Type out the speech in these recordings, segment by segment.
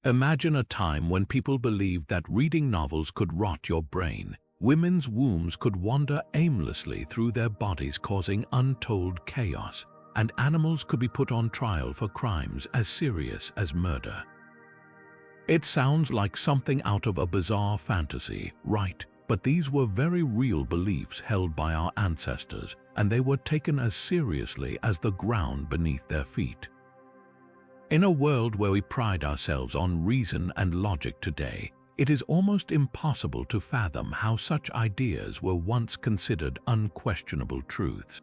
Imagine a time when people believed that reading novels could rot your brain. Women's wombs could wander aimlessly through their bodies, causing untold chaos, and animals could be put on trial for crimes as serious as murder. It sounds like something out of a bizarre fantasy, right? But these were very real beliefs held by our ancestors, and they were taken as seriously as the ground beneath their feet. In a world where we pride ourselves on reason and logic today, it is almost impossible to fathom how such ideas were once considered unquestionable truths.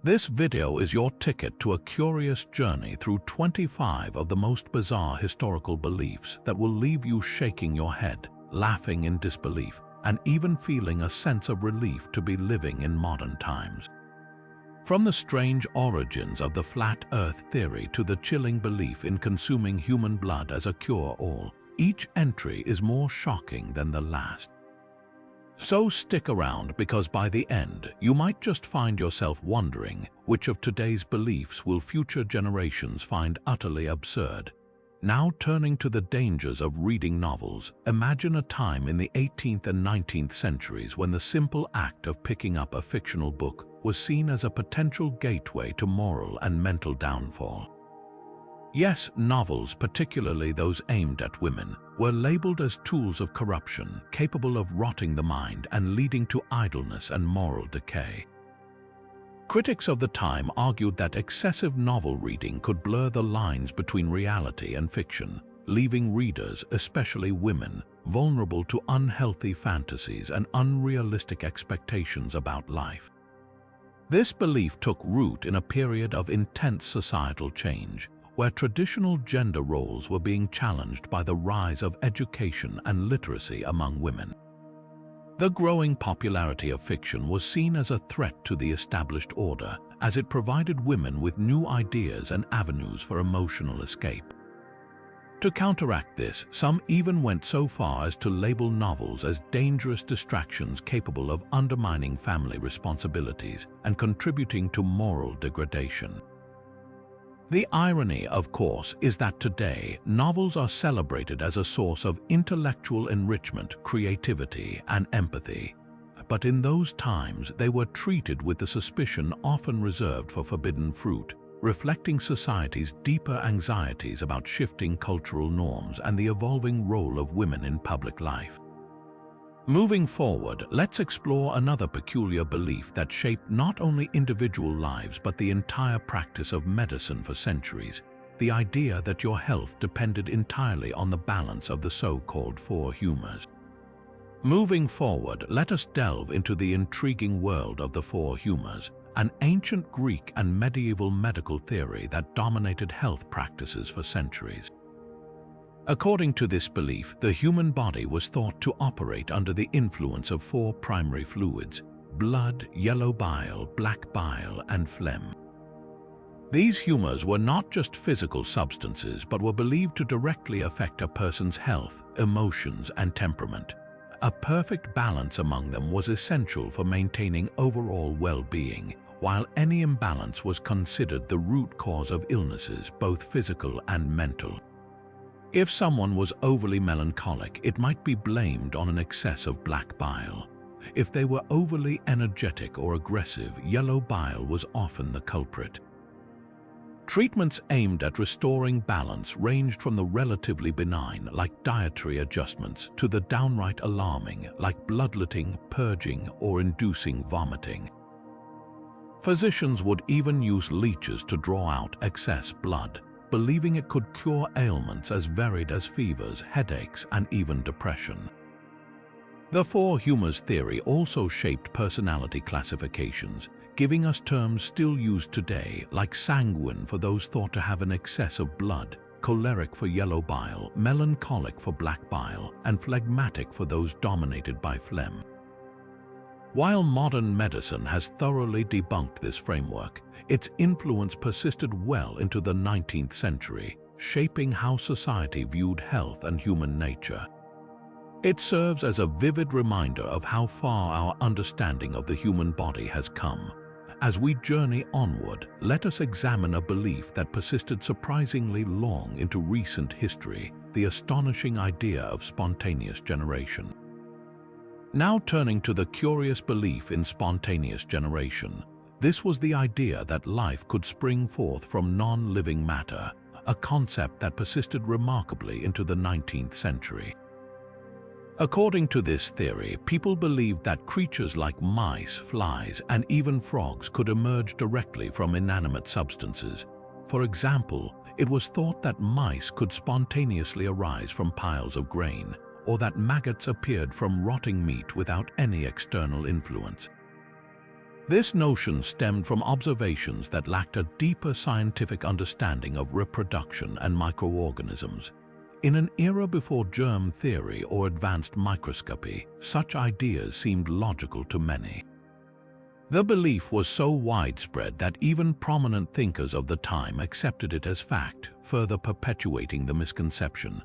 This video is your ticket to a curious journey through 25 of the most bizarre historical beliefs that will leave you shaking your head, laughing in disbelief, and even feeling a sense of relief to be living in modern times. From the strange origins of the flat earth theory to the chilling belief in consuming human blood as a cure-all, each entry is more shocking than the last. So stick around, because by the end, you might just find yourself wondering which of today's beliefs will future generations find utterly absurd. Now, turning to the dangers of reading novels, imagine a time in the 18th and 19th centuries when the simple act of picking up a fictional book was seen as a potential gateway to moral and mental downfall. Yes, novels, particularly those aimed at women, were labeled as tools of corruption, capable of rotting the mind and leading to idleness and moral decay. Critics of the time argued that excessive novel reading could blur the lines between reality and fiction, leaving readers, especially women, vulnerable to unhealthy fantasies and unrealistic expectations about life. This belief took root in a period of intense societal change, where traditional gender roles were being challenged by the rise of education and literacy among women. The growing popularity of fiction was seen as a threat to the established order, as it provided women with new ideas and avenues for emotional escape. To counteract this, some even went so far as to label novels as dangerous distractions capable of undermining family responsibilities and contributing to moral degradation. The irony, of course, is that today, novels are celebrated as a source of intellectual enrichment, creativity, and empathy. But in those times, they were treated with the suspicion often reserved for forbidden fruit, reflecting society's deeper anxieties about shifting cultural norms and the evolving role of women in public life. Moving forward, let's explore another peculiar belief that shaped not only individual lives but the entire practice of medicine for centuries: the idea that your health depended entirely on the balance of the so-called four humors. Moving forward, let us delve into the intriguing world of the four humors, an ancient Greek and medieval medical theory that dominated health practices for centuries. According to this belief, the human body was thought to operate under the influence of four primary fluids: blood, yellow bile, black bile, and phlegm. These humors were not just physical substances but were believed to directly affect a person's health, emotions, and temperament. A perfect balance among them was essential for maintaining overall well-being, while any imbalance was considered the root cause of illnesses, both physical and mental. If someone was overly melancholic, it might be blamed on an excess of black bile. If they were overly energetic or aggressive, yellow bile was often the culprit. Treatments aimed at restoring balance ranged from the relatively benign, like dietary adjustments, to the downright alarming, like bloodletting, purging, or inducing vomiting. Physicians would even use leeches to draw out excess blood, believing it could cure ailments as varied as fevers, headaches, and even depression. The four humors theory also shaped personality classifications, giving us terms still used today, like sanguine for those thought to have an excess of blood, choleric for yellow bile, melancholic for black bile, and phlegmatic for those dominated by phlegm. While modern medicine has thoroughly debunked this framework, its influence persisted well into the 19th century, shaping how society viewed health and human nature. It serves as a vivid reminder of how far our understanding of the human body has come. As we journey onward, let us examine a belief that persisted surprisingly long into recent history: the astonishing idea of spontaneous generation. Now turning to the curious belief in spontaneous generation, this was the idea that life could spring forth from non-living matter, a concept that persisted remarkably into the 19th century. According to this theory, people believed that creatures like mice, flies, and even frogs could emerge directly from inanimate substances. For example, it was thought that mice could spontaneously arise from piles of grain, or that maggots appeared from rotting meat without any external influence. This notion stemmed from observations that lacked a deeper scientific understanding of reproduction and microorganisms. In an era before germ theory or advanced microscopy, such ideas seemed logical to many. The belief was so widespread that even prominent thinkers of the time accepted it as fact, further perpetuating the misconception.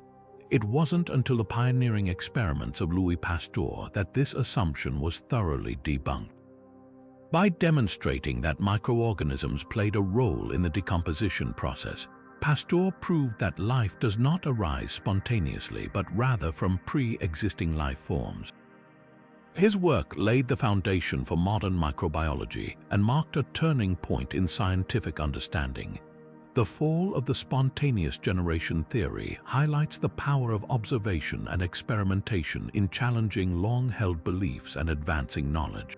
It wasn't until the pioneering experiments of Louis Pasteur that this assumption was thoroughly debunked. By demonstrating that microorganisms played a role in the decomposition process, Pasteur proved that life does not arise spontaneously but rather from pre-existing life forms. His work laid the foundation for modern microbiology and marked a turning point in scientific understanding. The fall of the spontaneous generation theory highlights the power of observation and experimentation in challenging long-held beliefs and advancing knowledge.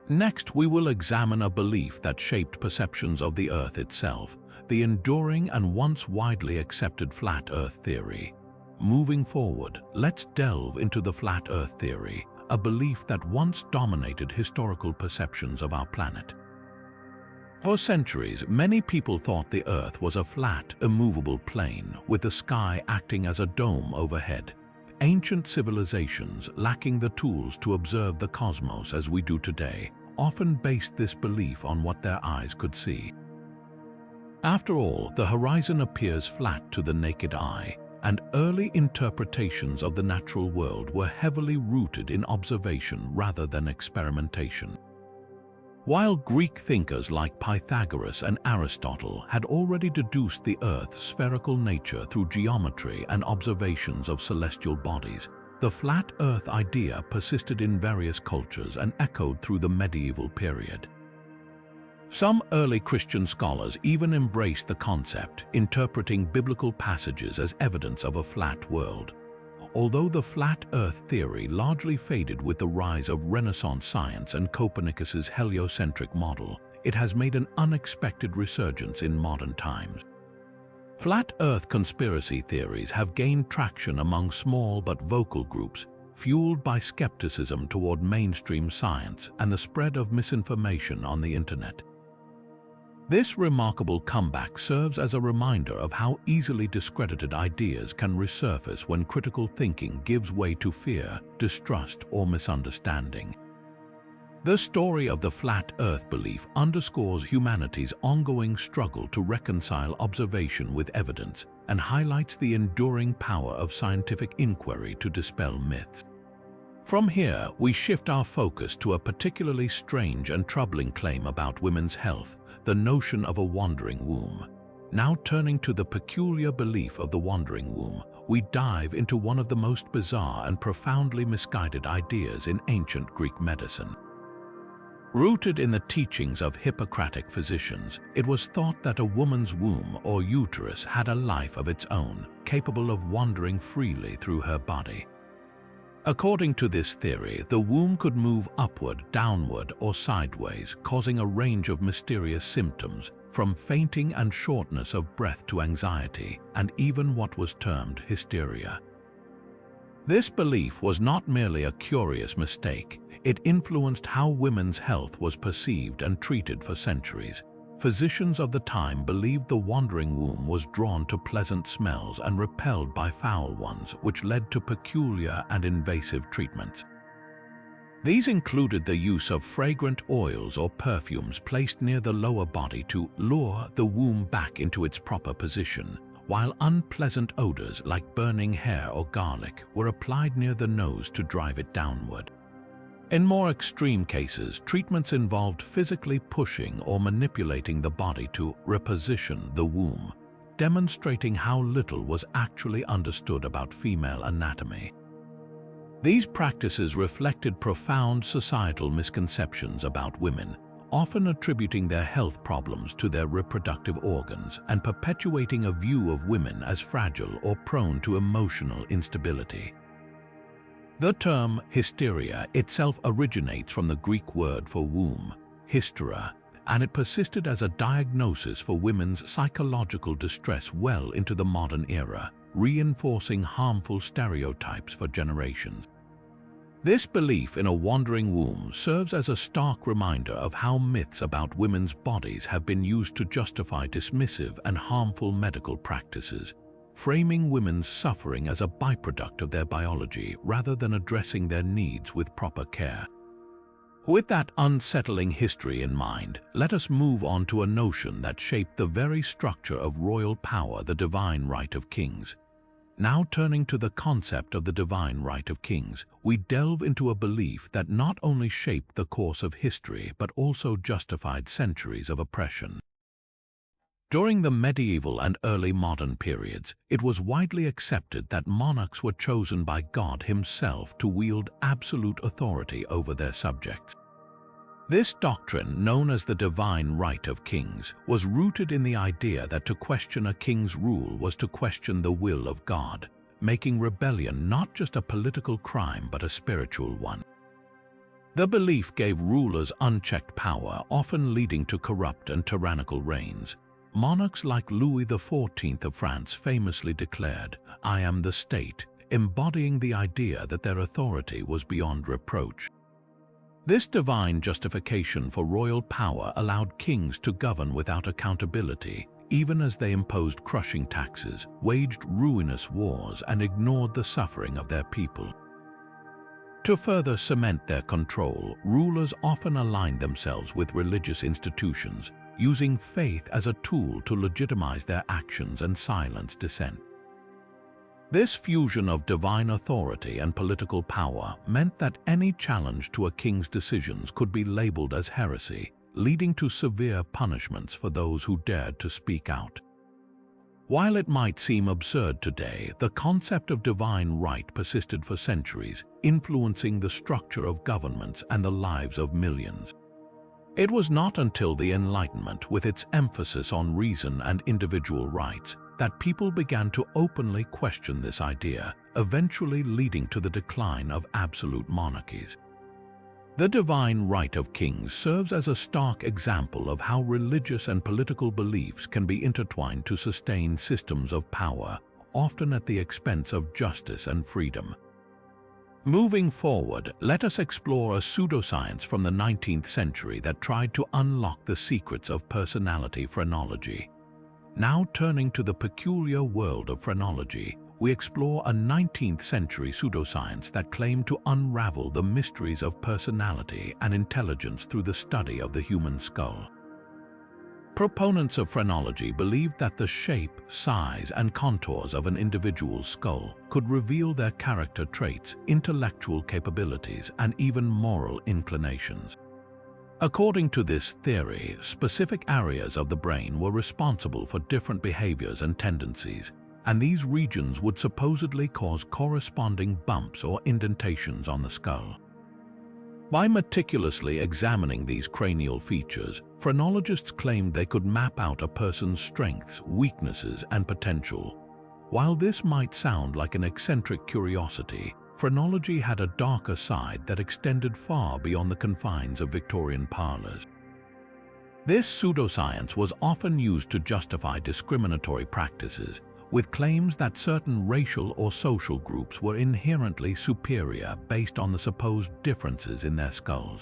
Next, we will examine a belief that shaped perceptions of the Earth itself, the enduring and once widely accepted flat Earth theory. Moving forward, let's delve into the flat Earth theory, a belief that once dominated historical perceptions of our planet. For centuries, many people thought the Earth was a flat, immovable plane, with the sky acting as a dome overhead. Ancient civilizations, lacking the tools to observe the cosmos as we do today, often based this belief on what their eyes could see. After all, the horizon appears flat to the naked eye, and early interpretations of the natural world were heavily rooted in observation rather than experimentation. While Greek thinkers like Pythagoras and Aristotle had already deduced the Earth's spherical nature through geometry and observations of celestial bodies, the flat Earth idea persisted in various cultures and echoed through the medieval period. Some early Christian scholars even embraced the concept, interpreting biblical passages as evidence of a flat world. Although the flat Earth theory largely faded with the rise of Renaissance science and Copernicus's heliocentric model, it has made an unexpected resurgence in modern times. Flat Earth conspiracy theories have gained traction among small but vocal groups, fueled by skepticism toward mainstream science and the spread of misinformation on the internet. This remarkable comeback serves as a reminder of how easily discredited ideas can resurface when critical thinking gives way to fear, distrust, or misunderstanding. The story of the flat Earth belief underscores humanity's ongoing struggle to reconcile observation with evidence and highlights the enduring power of scientific inquiry to dispel myths. From here, we shift our focus to a particularly strange and troubling claim about women's health, the notion of a wandering womb. Now turning to the peculiar belief of the wandering womb, we dive into one of the most bizarre and profoundly misguided ideas in ancient Greek medicine. Rooted in the teachings of Hippocratic physicians, it was thought that a woman's womb or uterus had a life of its own, capable of wandering freely through her body. According to this theory, the womb could move upward, downward, or sideways, causing a range of mysterious symptoms, from fainting and shortness of breath to anxiety, and even what was termed hysteria. This belief was not merely a curious mistake, it influenced how women's health was perceived and treated for centuries. Physicians of the time believed the wandering womb was drawn to pleasant smells and repelled by foul ones, which led to peculiar and invasive treatments. These included the use of fragrant oils or perfumes placed near the lower body to lure the womb back into its proper position, while unpleasant odors like burning hair or garlic were applied near the nose to drive it downward. In more extreme cases, treatments involved physically pushing or manipulating the body to reposition the womb. demonstrating how little was actually understood about female anatomy. These practices reflected profound societal misconceptions about women, often attributing their health problems to their reproductive organs and perpetuating a view of women as fragile or prone to emotional instability. The term hysteria itself originates from the Greek word for womb, hystera, and it persisted as a diagnosis for women's psychological distress well into the modern era, reinforcing harmful stereotypes for generations. This belief in a wandering womb serves as a stark reminder of how myths about women's bodies have been used to justify dismissive and harmful medical practices, framing women's suffering as a byproduct of their biology rather than addressing their needs with proper care. With that unsettling history in mind, let us move on to a notion that shaped the very structure of royal power, the divine right of kings. Now turning to the concept of the divine right of kings, we delve into a belief that not only shaped the course of history but also justified centuries of oppression. During the medieval and early modern periods, it was widely accepted that monarchs were chosen by God himself to wield absolute authority over their subjects. This doctrine, known as the divine right of kings, was rooted in the idea that to question a king's rule was to question the will of God, making rebellion not just a political crime but a spiritual one. The belief gave rulers unchecked power, often leading to corrupt and tyrannical reigns. Monarchs like Louis XIV of France famously declared, "I am the state," embodying the idea that their authority was beyond reproach. This divine justification for royal power allowed kings to govern without accountability, even as they imposed crushing taxes, waged ruinous wars, and ignored the suffering of their people. To further cement their control, rulers often aligned themselves with religious institutions, using faith as a tool to legitimize their actions and silence dissent. This fusion of divine authority and political power meant that any challenge to a king's decisions could be labeled as heresy, leading to severe punishments for those who dared to speak out. While it might seem absurd today, the concept of divine right persisted for centuries, influencing the structure of governments and the lives of millions. It was not until the Enlightenment, with its emphasis on reason and individual rights, that people began to openly question this idea, eventually leading to the decline of absolute monarchies. The divine right of kings serves as a stark example of how religious and political beliefs can be intertwined to sustain systems of power, often at the expense of justice and freedom. Moving forward, let us explore a pseudoscience from the 19th century that tried to unlock the secrets of personality phrenology. Now turning to the peculiar world of phrenology, we explore a 19th century pseudoscience that claimed to unravel the mysteries of personality and intelligence through the study of the human skull. Proponents of phrenology believed that the shape, size, and contours of an individual's skull could reveal their character traits, intellectual capabilities, and even moral inclinations. According to this theory, specific areas of the brain were responsible for different behaviors and tendencies, and these regions would supposedly cause corresponding bumps or indentations on the skull. By meticulously examining these cranial features, phrenologists claimed they could map out a person's strengths, weaknesses, and potential. While this might sound like an eccentric curiosity, phrenology had a darker side that extended far beyond the confines of Victorian parlors. This pseudoscience was often used to justify discriminatory practices, with claims that certain racial or social groups were inherently superior based on the supposed differences in their skulls.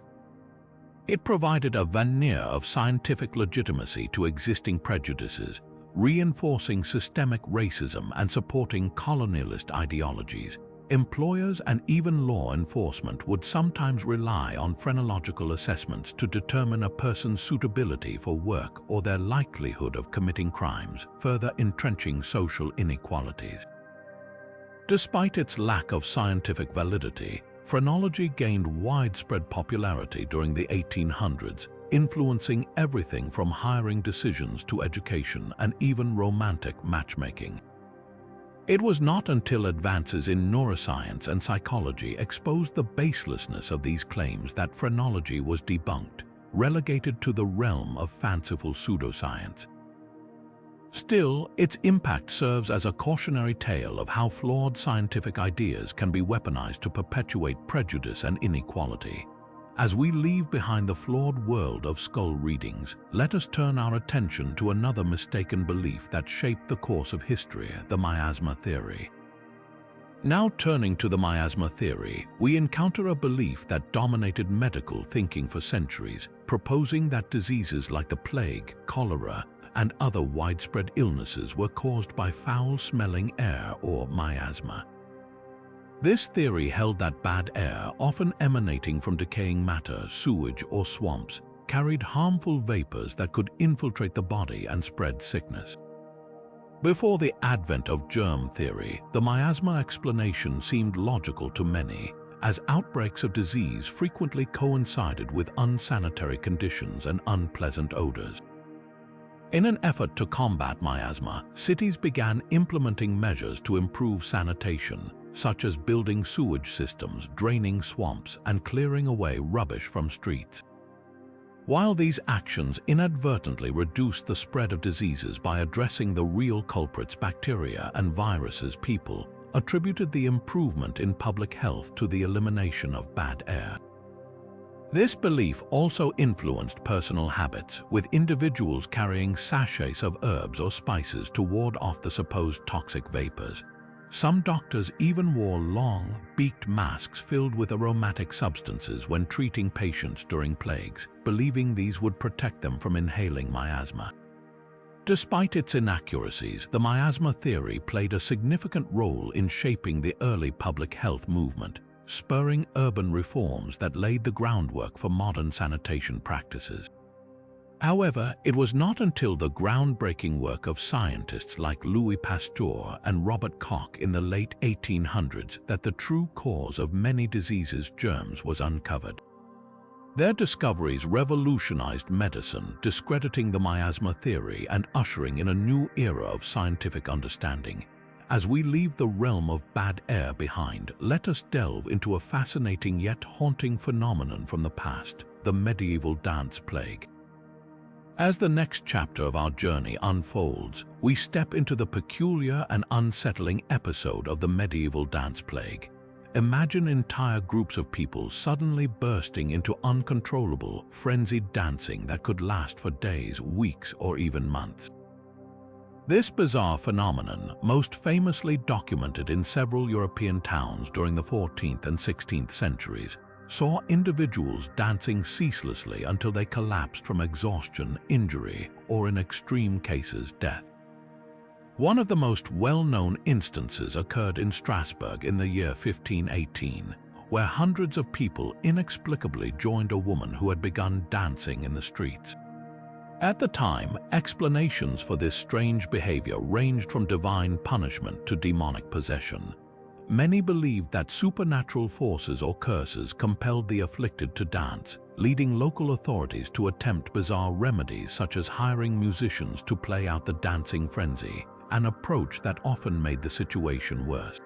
It provided a veneer of scientific legitimacy to existing prejudices, reinforcing systemic racism and supporting colonialist ideologies. Employers and even law enforcement would sometimes rely on phrenological assessments to determine a person's suitability for work or their likelihood of committing crimes, further entrenching social inequalities. Despite its lack of scientific validity, phrenology gained widespread popularity during the 1800s, influencing everything from hiring decisions to education and even romantic matchmaking. It was not until advances in neuroscience and psychology exposed the baselessness of these claims that phrenology was debunked, relegated to the realm of fanciful pseudoscience. Still, its impact serves as a cautionary tale of how flawed scientific ideas can be weaponized to perpetuate prejudice and inequality. As we leave behind the flawed world of skull readings, let us turn our attention to another mistaken belief that shaped the course of history, the miasma theory. Now turning to the miasma theory, we encounter a belief that dominated medical thinking for centuries, proposing that diseases like the plague, cholera, and other widespread illnesses were caused by foul-smelling air or miasma. This theory held that bad air, often emanating from decaying matter, sewage, or swamps, carried harmful vapors that could infiltrate the body and spread sickness. Before the advent of germ theory, the miasma explanation seemed logical to many, as outbreaks of disease frequently coincided with unsanitary conditions and unpleasant odors. In an effort to combat miasma, cities began implementing measures to improve sanitation, such as building sewage systems, draining swamps, and clearing away rubbish from streets. While these actions inadvertently reduced the spread of diseases by addressing the real culprits, bacteria and viruses, people attributed the improvement in public health to the elimination of bad air. This belief also influenced personal habits, with individuals carrying sachets of herbs or spices to ward off the supposed toxic vapors. Some doctors even wore long, beaked masks filled with aromatic substances when treating patients during plagues, believing these would protect them from inhaling miasma. Despite its inaccuracies, the miasma theory played a significant role in shaping the early public health movement, spurring urban reforms that laid the groundwork for modern sanitation practices. However, it was not until the groundbreaking work of scientists like Louis Pasteur and Robert Koch in the late 1800s that the true cause of many diseases, germs, was uncovered. Their discoveries revolutionized medicine, discrediting the miasma theory and ushering in a new era of scientific understanding. As we leave the realm of bad air behind, let us delve into a fascinating yet haunting phenomenon from the past, the medieval dance plague. As the next chapter of our journey unfolds, we step into the peculiar and unsettling episode of the medieval dance plague. Imagine entire groups of people suddenly bursting into uncontrollable, frenzied dancing that could last for days, weeks, or even months. This bizarre phenomenon, most famously documented in several European towns during the 14th and 16th centuries, saw individuals dancing ceaselessly until they collapsed from exhaustion, injury, or in extreme cases, death. One of the most well-known instances occurred in Strasbourg in the year 1518, where hundreds of people inexplicably joined a woman who had begun dancing in the streets. At the time, explanations for this strange behavior ranged from divine punishment to demonic possession. Many believed that supernatural forces or curses compelled the afflicted to dance, leading local authorities to attempt bizarre remedies such as hiring musicians to play out the dancing frenzy, an approach that often made the situation worse.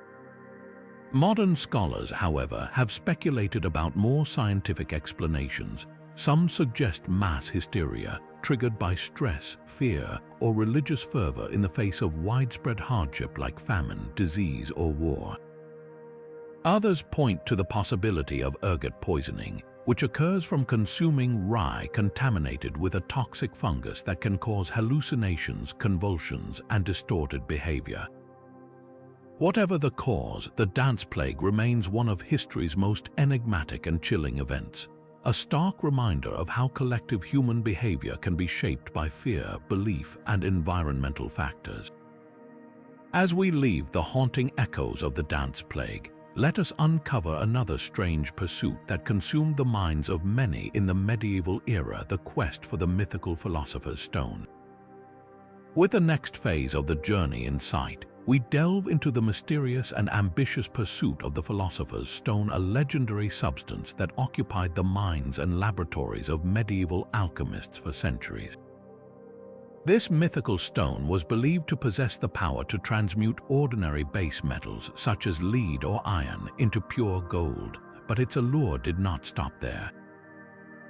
Modern scholars, however, have speculated about more scientific explanations. Some suggest mass hysteria, triggered by stress, fear, or religious fervor in the face of widespread hardship like famine, disease, or war. Others point to the possibility of ergot poisoning, which occurs from consuming rye contaminated with a toxic fungus that can cause hallucinations, convulsions, and distorted behavior. Whatever the cause, the dance plague remains one of history's most enigmatic and chilling events, a stark reminder of how collective human behavior can be shaped by fear, belief, and environmental factors. As we leave the haunting echoes of the dance plague, let us uncover another strange pursuit that consumed the minds of many in the medieval era: the quest for the mythical philosopher's stone. With the next phase of the journey in sight, we delve into the mysterious and ambitious pursuit of the philosopher's stone, a legendary substance that occupied the minds and laboratories of medieval alchemists for centuries. This mythical stone was believed to possess the power to transmute ordinary base metals such as lead or iron into pure gold, but its allure did not stop there.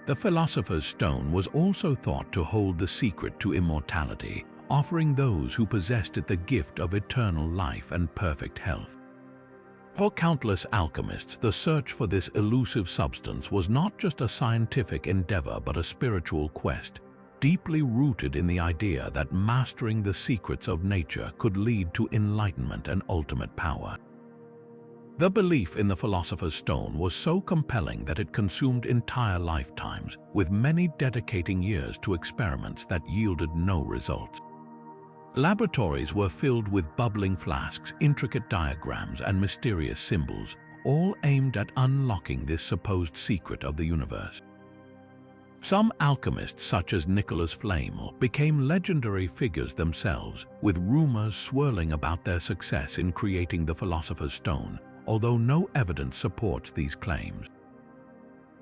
The philosopher's stone was also thought to hold the secret to immortality, offering those who possessed it the gift of eternal life and perfect health. For countless alchemists, the search for this elusive substance was not just a scientific endeavor but a spiritual quest, deeply rooted in the idea that mastering the secrets of nature could lead to enlightenment and ultimate power. The belief in the philosopher's stone was so compelling that it consumed entire lifetimes, with many dedicating years to experiments that yielded no results. Laboratories were filled with bubbling flasks, intricate diagrams, and mysterious symbols, all aimed at unlocking this supposed secret of the universe. Some alchemists, such as Nicholas Flamel, became legendary figures themselves, with rumors swirling about their success in creating the philosopher's stone, although no evidence supports these claims.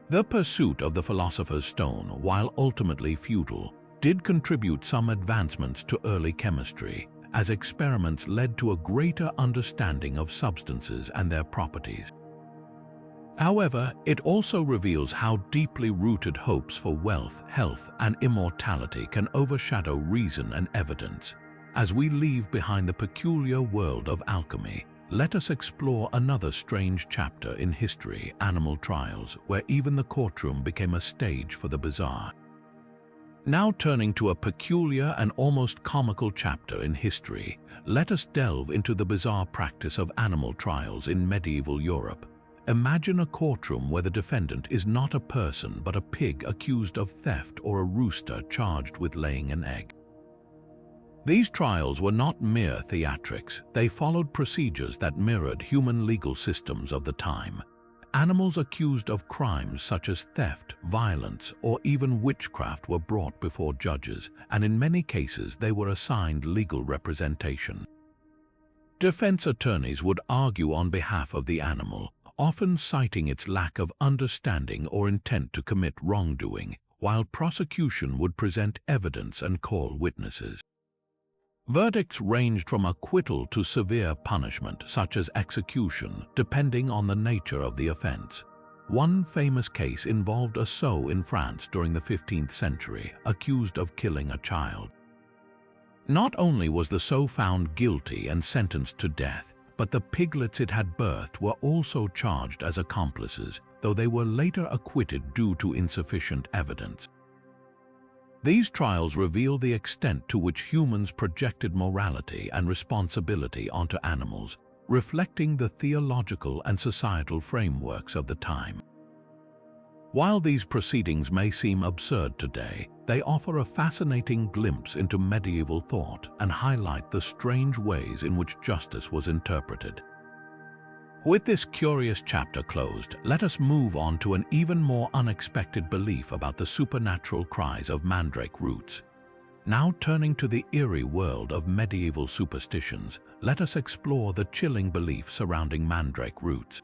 The pursuit of the philosopher's stone, while ultimately futile, did contribute some advancements to early chemistry, as experiments led to a greater understanding of substances and their properties. However, it also reveals how deeply rooted hopes for wealth, health, and immortality can overshadow reason and evidence. As we leave behind the peculiar world of alchemy, let us explore another strange chapter in history: animal trials, where even the courtroom became a stage for the bizarre. Now turning to a peculiar and almost comical chapter in history, let us delve into the bizarre practice of animal trials in medieval Europe. Imagine a courtroom where the defendant is not a person but a pig accused of theft, or a rooster charged with laying an egg. These trials were not mere theatrics. They followed procedures that mirrored human legal systems of the time. Animals accused of crimes such as theft, violence, or even witchcraft were brought before judges, and in many cases they were assigned legal representation. Defense attorneys would argue on behalf of the animal, often citing its lack of understanding or intent to commit wrongdoing, while prosecution would present evidence and call witnesses. Verdicts ranged from acquittal to severe punishment, such as execution, depending on the nature of the offense. One famous case involved a sow in France during the 15th century, accused of killing a child. Not only was the sow found guilty and sentenced to death, but the piglets it had birthed were also charged as accomplices, though they were later acquitted due to insufficient evidence. These trials reveal the extent to which humans projected morality and responsibility onto animals, reflecting the theological and societal frameworks of the time. While these proceedings may seem absurd today, they offer a fascinating glimpse into medieval thought and highlight the strange ways in which justice was interpreted. With this curious chapter closed, let us move on to an even more unexpected belief about the supernatural cries of mandrake roots. Now turning to the eerie world of medieval superstitions, let us explore the chilling belief surrounding mandrake roots.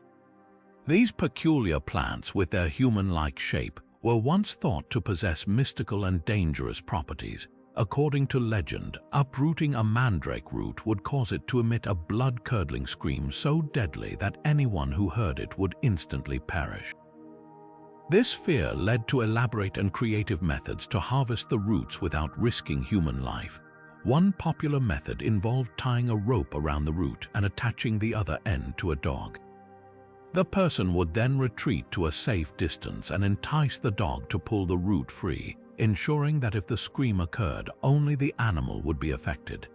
These peculiar plants, with their human-like shape, were once thought to possess mystical and dangerous properties. According to legend, uprooting a mandrake root would cause it to emit a blood-curdling scream so deadly that anyone who heard it would instantly perish. This fear led to elaborate and creative methods to harvest the roots without risking human life. One popular method involved tying a rope around the root and attaching the other end to a dog. The person would then retreat to a safe distance and entice the dog to pull the root free, ensuring that if the scream occurred, only the animal would be affected.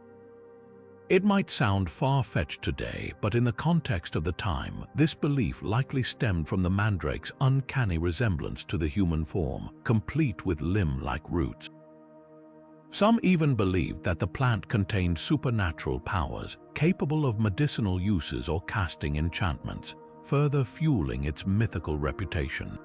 It might sound far-fetched today, but in the context of the time, this belief likely stemmed from the mandrake's uncanny resemblance to the human form, complete with limb-like roots. Some even believed that the plant contained supernatural powers, capable of medicinal uses or casting enchantments, further fueling its mythical reputation.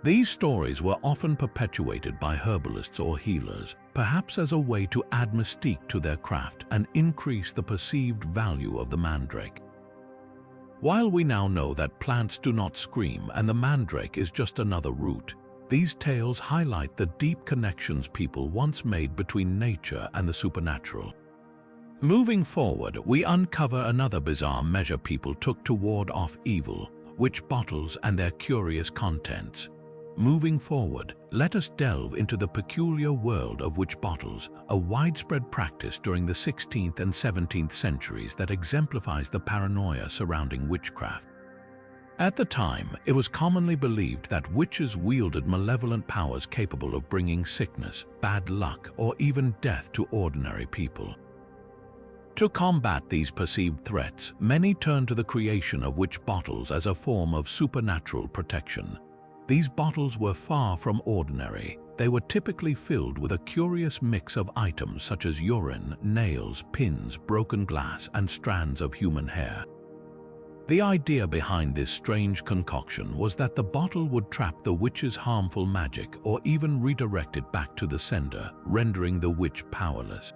These stories were often perpetuated by herbalists or healers, perhaps as a way to add mystique to their craft and increase the perceived value of the mandrake. While we now know that plants do not scream and the mandrake is just another root, these tales highlight the deep connections people once made between nature and the supernatural. Moving forward, we uncover another bizarre measure people took to ward off evil: witch bottles and their curious contents. Moving forward, let us delve into the peculiar world of witch bottles, a widespread practice during the 16th and 17th centuries that exemplifies the paranoia surrounding witchcraft. At the time, it was commonly believed that witches wielded malevolent powers capable of bringing sickness, bad luck, or even death to ordinary people. To combat these perceived threats, many turned to the creation of witch bottles as a form of supernatural protection. These bottles were far from ordinary. They were typically filled with a curious mix of items such as urine, nails, pins, broken glass, and strands of human hair. The idea behind this strange concoction was that the bottle would trap the witch's harmful magic or even redirect it back to the sender, rendering the witch powerless.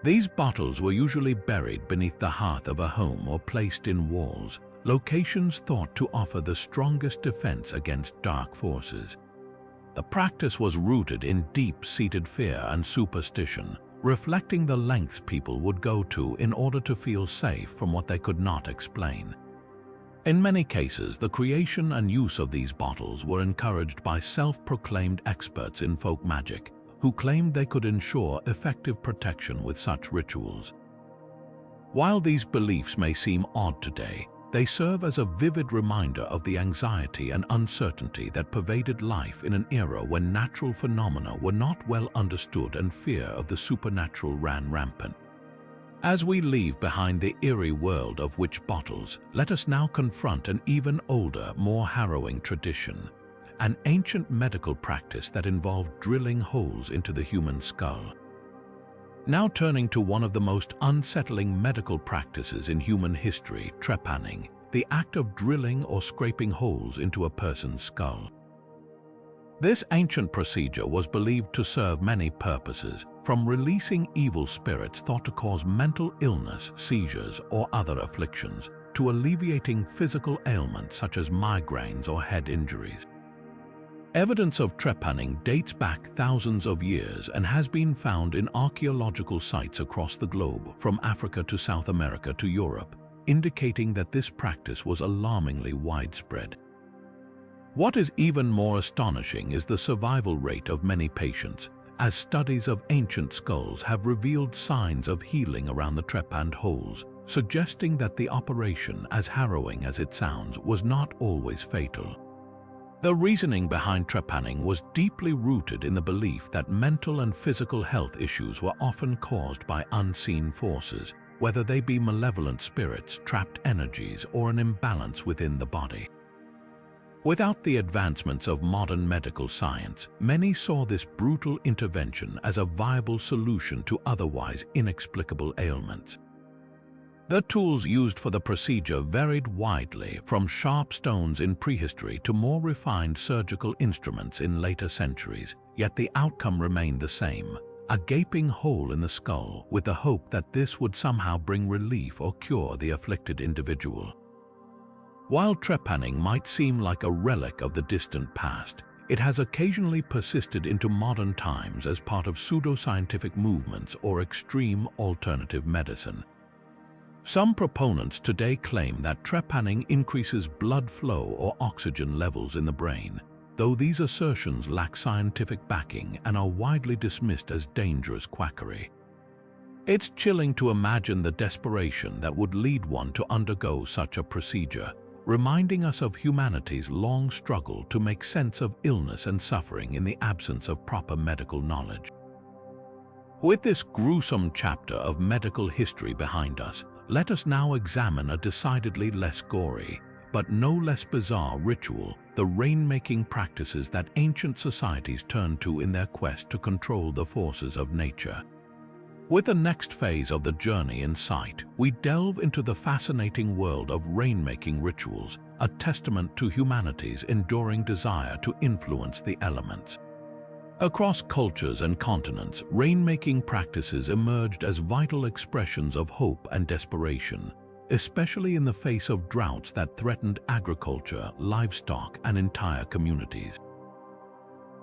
These bottles were usually buried beneath the hearth of a home or placed in walls, locations thought to offer the strongest defense against dark forces. The practice was rooted in deep-seated fear and superstition, reflecting the lengths people would go to in order to feel safe from what they could not explain. In many cases, the creation and use of these bottles were encouraged by self-proclaimed experts in folk magic, who claimed they could ensure effective protection with such rituals. While these beliefs may seem odd today, they serve as a vivid reminder of the anxiety and uncertainty that pervaded life in an era when natural phenomena were not well understood and fear of the supernatural ran rampant. As we leave behind the eerie world of witch bottles, let us now confront an even older, more harrowing tradition: an ancient medical practice that involved drilling holes into the human skull. Now turning to one of the most unsettling medical practices in human history, trepanning, the act of drilling or scraping holes into a person's skull. This ancient procedure was believed to serve many purposes, from releasing evil spirits thought to cause mental illness, seizures, or other afflictions, to alleviating physical ailments such as migraines or head injuries. Evidence of trepanning dates back thousands of years and has been found in archaeological sites across the globe, from Africa to South America to Europe, indicating that this practice was alarmingly widespread. What is even more astonishing is the survival rate of many patients, as studies of ancient skulls have revealed signs of healing around the trepanned holes, suggesting that the operation, as harrowing as it sounds, was not always fatal. The reasoning behind trepanning was deeply rooted in the belief that mental and physical health issues were often caused by unseen forces, whether they be malevolent spirits, trapped energies, or an imbalance within the body. Without the advancements of modern medical science, many saw this brutal intervention as a viable solution to otherwise inexplicable ailments. The tools used for the procedure varied widely, from sharp stones in prehistory to more refined surgical instruments in later centuries, yet the outcome remained the same: a gaping hole in the skull, with the hope that this would somehow bring relief or cure the afflicted individual. While trepanning might seem like a relic of the distant past, it has occasionally persisted into modern times as part of pseudoscientific movements or extreme alternative medicine. Some proponents today claim that trepanning increases blood flow or oxygen levels in the brain, though these assertions lack scientific backing and are widely dismissed as dangerous quackery. It's chilling to imagine the desperation that would lead one to undergo such a procedure, reminding us of humanity's long struggle to make sense of illness and suffering in the absence of proper medical knowledge. With this gruesome chapter of medical history behind us, let us now examine a decidedly less gory, but no less bizarre ritual: the rain-making practices that ancient societies turned to in their quest to control the forces of nature. With the next phase of the journey in sight, we delve into the fascinating world of rain-making rituals, a testament to humanity's enduring desire to influence the elements. Across cultures and continents, rainmaking practices emerged as vital expressions of hope and desperation, especially in the face of droughts that threatened agriculture, livestock, and entire communities.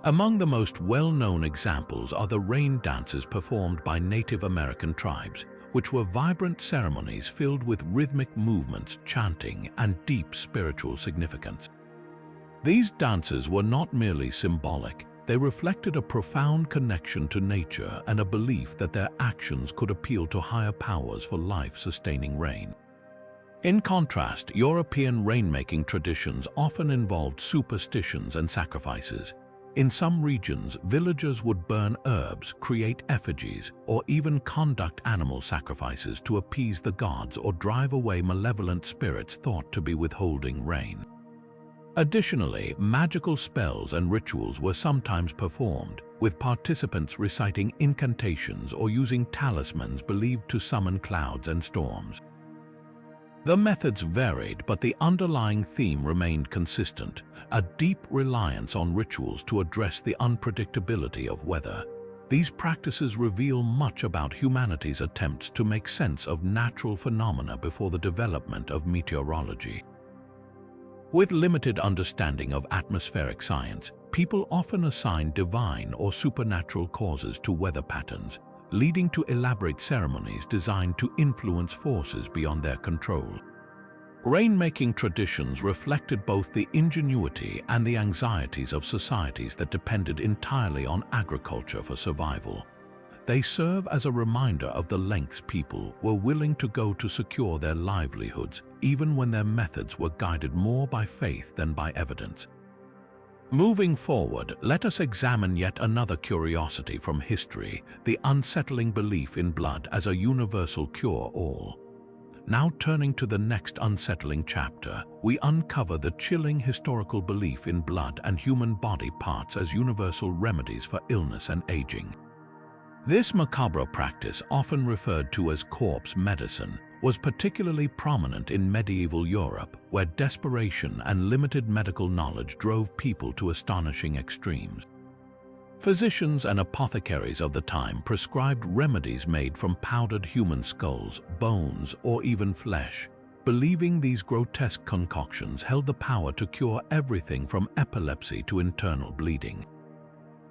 Among the most well-known examples are the rain dances performed by Native American tribes, which were vibrant ceremonies filled with rhythmic movements, chanting, and deep spiritual significance. These dances were not merely symbolic. They reflected a profound connection to nature and a belief that their actions could appeal to higher powers for life-sustaining rain. In contrast, European rainmaking traditions often involved superstitions and sacrifices. In some regions, villagers would burn herbs, create effigies, or even conduct animal sacrifices to appease the gods or drive away malevolent spirits thought to be withholding rain. Additionally, magical spells and rituals were sometimes performed, with participants reciting incantations or using talismans believed to summon clouds and storms. The methods varied, but the underlying theme remained consistent: a deep reliance on rituals to address the unpredictability of weather. These practices reveal much about humanity's attempts to make sense of natural phenomena before the development of meteorology. With limited understanding of atmospheric science, people often assign divine or supernatural causes to weather patterns, leading to elaborate ceremonies designed to influence forces beyond their control. Rainmaking traditions reflected both the ingenuity and the anxieties of societies that depended entirely on agriculture for survival. They serve as a reminder of the lengths people were willing to go to secure their livelihoods, even when their methods were guided more by faith than by evidence. Moving forward, let us examine yet another curiosity from history: the unsettling belief in blood as a universal cure-all. Now turning to the next unsettling chapter, we uncover the chilling historical belief in blood and human body parts as universal remedies for illness and aging. This macabre practice, often referred to as corpse medicine, was particularly prominent in medieval Europe, where desperation and limited medical knowledge drove people to astonishing extremes. Physicians and apothecaries of the time prescribed remedies made from powdered human skulls, bones, or even flesh, believing these grotesque concoctions held the power to cure everything from epilepsy to internal bleeding.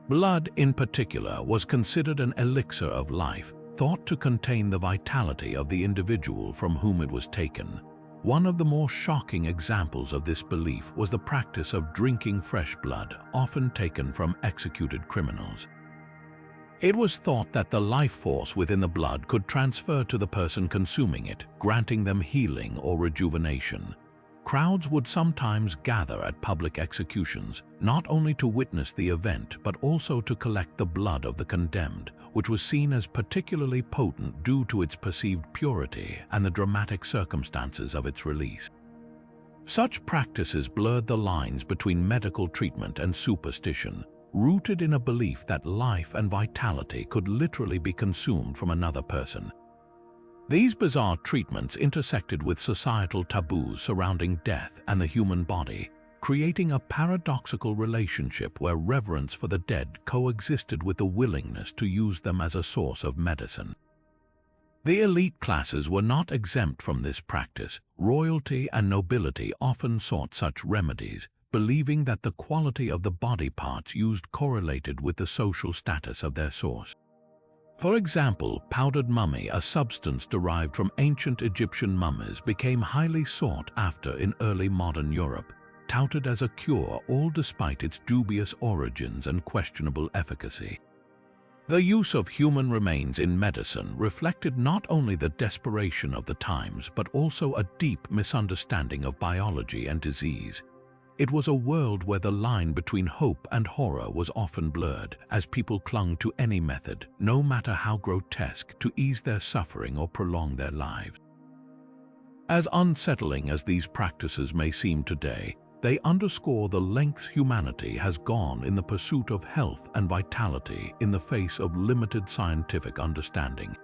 Blood, in particular, was considered an elixir of life, thought to contain the vitality of the individual from whom it was taken. One of the more shocking examples of this belief was the practice of drinking fresh blood, often taken from executed criminals. It was thought that the life force within the blood could transfer to the person consuming it, granting them healing or rejuvenation. Crowds would sometimes gather at public executions, not only to witness the event but also to collect the blood of the condemned, which was seen as particularly potent due to its perceived purity and the dramatic circumstances of its release. Such practices blurred the lines between medical treatment and superstition, rooted in a belief that life and vitality could literally be consumed from another person. These bizarre treatments intersected with societal taboos surrounding death and the human body, creating a paradoxical relationship where reverence for the dead coexisted with the willingness to use them as a source of medicine. The elite classes were not exempt from this practice. Royalty and nobility often sought such remedies, believing that the quality of the body parts used correlated with the social status of their source. For example, powdered mummy, a substance derived from ancient Egyptian mummies, became highly sought after in early modern Europe, touted as a cure, all despite its dubious origins and questionable efficacy. The use of human remains in medicine reflected not only the desperation of the times but also a deep misunderstanding of biology and disease. It was a world where the line between hope and horror was often blurred, as people clung to any method, no matter how grotesque, to ease their suffering or prolong their lives. As unsettling as these practices may seem today, they underscore the lengths humanity has gone in the pursuit of health and vitality in the face of limited scientific understanding.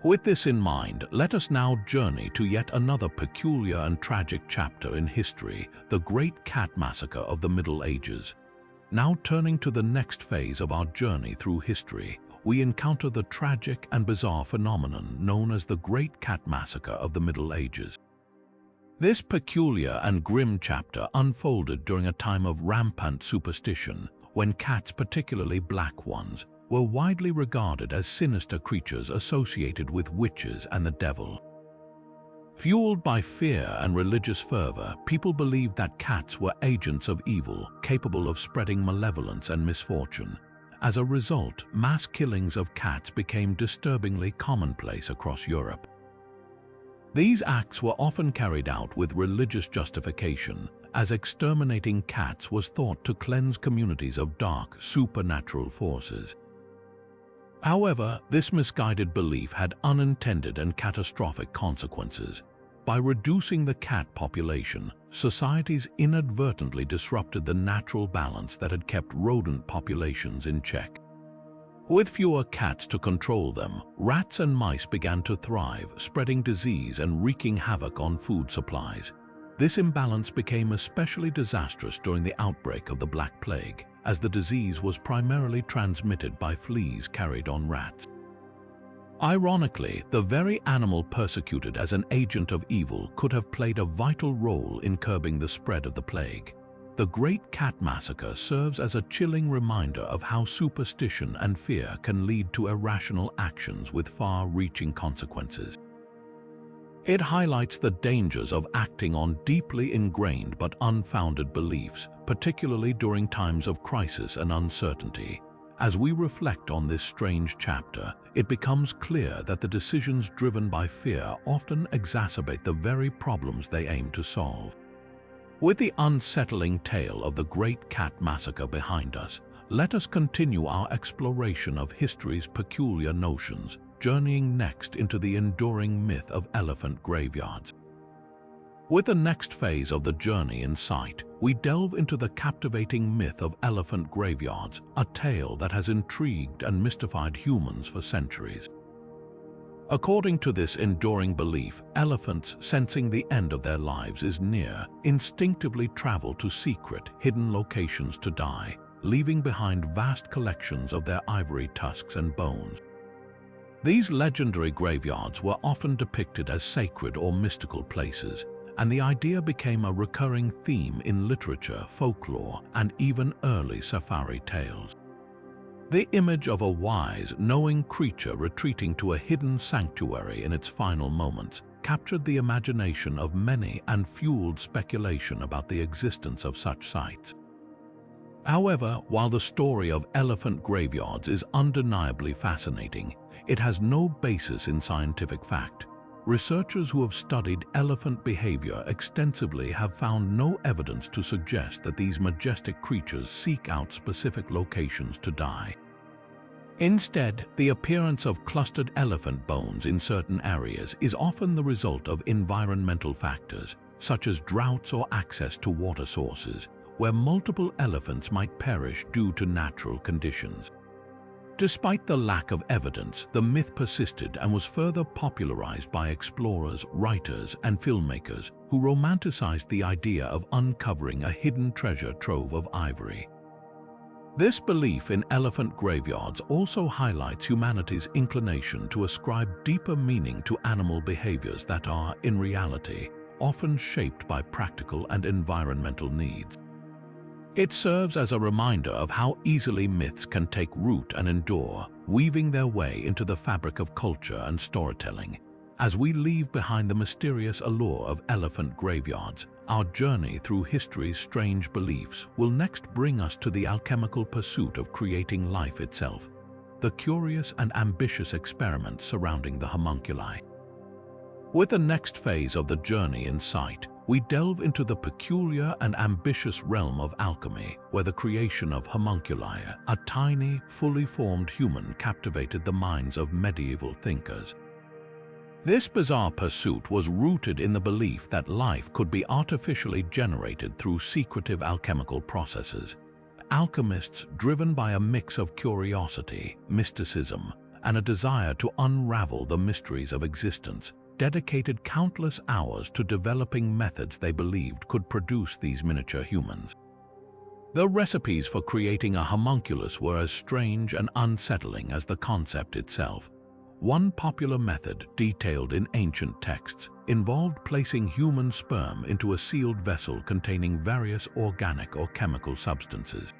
With this in mind, let us now journey to yet another peculiar and tragic chapter in history, the Great Cat Massacre of the Middle Ages. Now turning to the next phase of our journey through history, we encounter the tragic and bizarre phenomenon known as the Great Cat Massacre of the Middle Ages. This peculiar and grim chapter unfolded during a time of rampant superstition, when cats, particularly black ones, were widely regarded as sinister creatures associated with witches and the devil. Fueled by fear and religious fervor, people believed that cats were agents of evil, capable of spreading malevolence and misfortune. As a result, mass killings of cats became disturbingly commonplace across Europe. These acts were often carried out with religious justification, as exterminating cats was thought to cleanse communities of dark, supernatural forces. However, this misguided belief had unintended and catastrophic consequences. By reducing the cat population, societies inadvertently disrupted the natural balance that had kept rodent populations in check. With fewer cats to control them, rats and mice began to thrive, spreading disease and wreaking havoc on food supplies. This imbalance became especially disastrous during the outbreak of the Black Plague, as the disease was primarily transmitted by fleas carried on rats. Ironically, the very animal persecuted as an agent of evil could have played a vital role in curbing the spread of the plague. The Great Cat Massacre serves as a chilling reminder of how superstition and fear can lead to irrational actions with far-reaching consequences. It highlights the dangers of acting on deeply ingrained but unfounded beliefs, particularly during times of crisis and uncertainty. As we reflect on this strange chapter, it becomes clear that the decisions driven by fear often exacerbate the very problems they aim to solve. With the unsettling tale of the Great Cat Massacre behind us, let us continue our exploration of history's peculiar notions, journeying next into the enduring myth of elephant graveyards. With the next phase of the journey in sight, we delve into the captivating myth of elephant graveyards, a tale that has intrigued and mystified humans for centuries. According to this enduring belief, elephants, sensing the end of their lives is near, instinctively travel to secret, hidden locations to die, leaving behind vast collections of their ivory tusks and bones. These legendary graveyards were often depicted as sacred or mystical places, and the idea became a recurring theme in literature, folklore, and even early safari tales. The image of a wise, knowing creature retreating to a hidden sanctuary in its final moments captured the imagination of many and fueled speculation about the existence of such sites. However, while the story of elephant graveyards is undeniably fascinating, it has no basis in scientific fact. Researchers who have studied elephant behavior extensively have found no evidence to suggest that these majestic creatures seek out specific locations to die. Instead, the appearance of clustered elephant bones in certain areas is often the result of environmental factors, such as droughts or access to water sources, where multiple elephants might perish due to natural conditions. Despite the lack of evidence, the myth persisted and was further popularized by explorers, writers, and filmmakers who romanticized the idea of uncovering a hidden treasure trove of ivory. This belief in elephant graveyards also highlights humanity's inclination to ascribe deeper meaning to animal behaviors that are, in reality, often shaped by practical and environmental needs. It serves as a reminder of how easily myths can take root and endure, weaving their way into the fabric of culture and storytelling. As we leave behind the mysterious allure of elephant graveyards, our journey through history's strange beliefs will next bring us to the alchemical pursuit of creating life itself, the curious and ambitious experiment surrounding the homunculi. With the next phase of the journey in sight, we delve into the peculiar and ambitious realm of alchemy, where the creation of homunculi, a tiny, fully formed human, captivated the minds of medieval thinkers. This bizarre pursuit was rooted in the belief that life could be artificially generated through secretive alchemical processes. Alchemists, driven by a mix of curiosity, mysticism, and a desire to unravel the mysteries of existence, dedicated countless hours to developing methods they believed could produce these miniature humans. The recipes for creating a homunculus were as strange and unsettling as the concept itself. One popular method, detailed in ancient texts, involved placing human sperm into a sealed vessel containing various organic or chemical substances.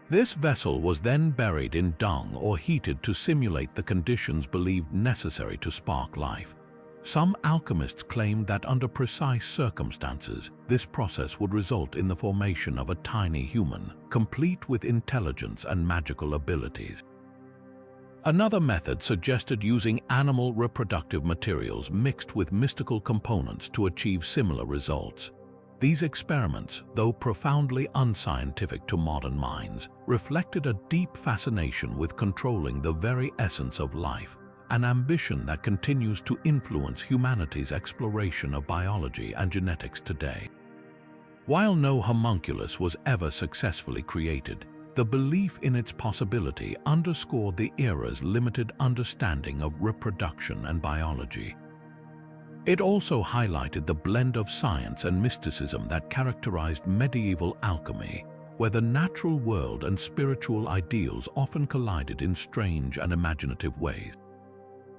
This vessel was then buried in dung or heated to simulate the conditions believed necessary to spark life. Some alchemists claimed that under precise circumstances, this process would result in the formation of a tiny human, complete with intelligence and magical abilities. Another method suggested using animal reproductive materials mixed with mystical components to achieve similar results. These experiments, though profoundly unscientific to modern minds, reflected a deep fascination with controlling the very essence of life, an ambition that continues to influence humanity's exploration of biology and genetics today. While no homunculus was ever successfully created, the belief in its possibility underscored the era's limited understanding of reproduction and biology. It also highlighted the blend of science and mysticism that characterized medieval alchemy, where the natural world and spiritual ideals often collided in strange and imaginative ways.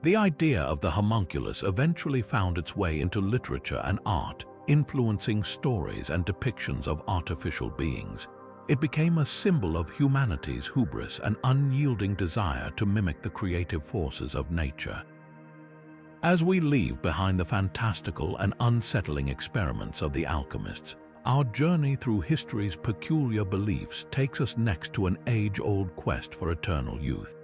The idea of the homunculus eventually found its way into literature and art, influencing stories and depictions of artificial beings. It became a symbol of humanity's hubris and unyielding desire to mimic the creative forces of nature. As we leave behind the fantastical and unsettling experiments of the alchemists, our journey through history's peculiar beliefs takes us next to an age-old quest for eternal youth.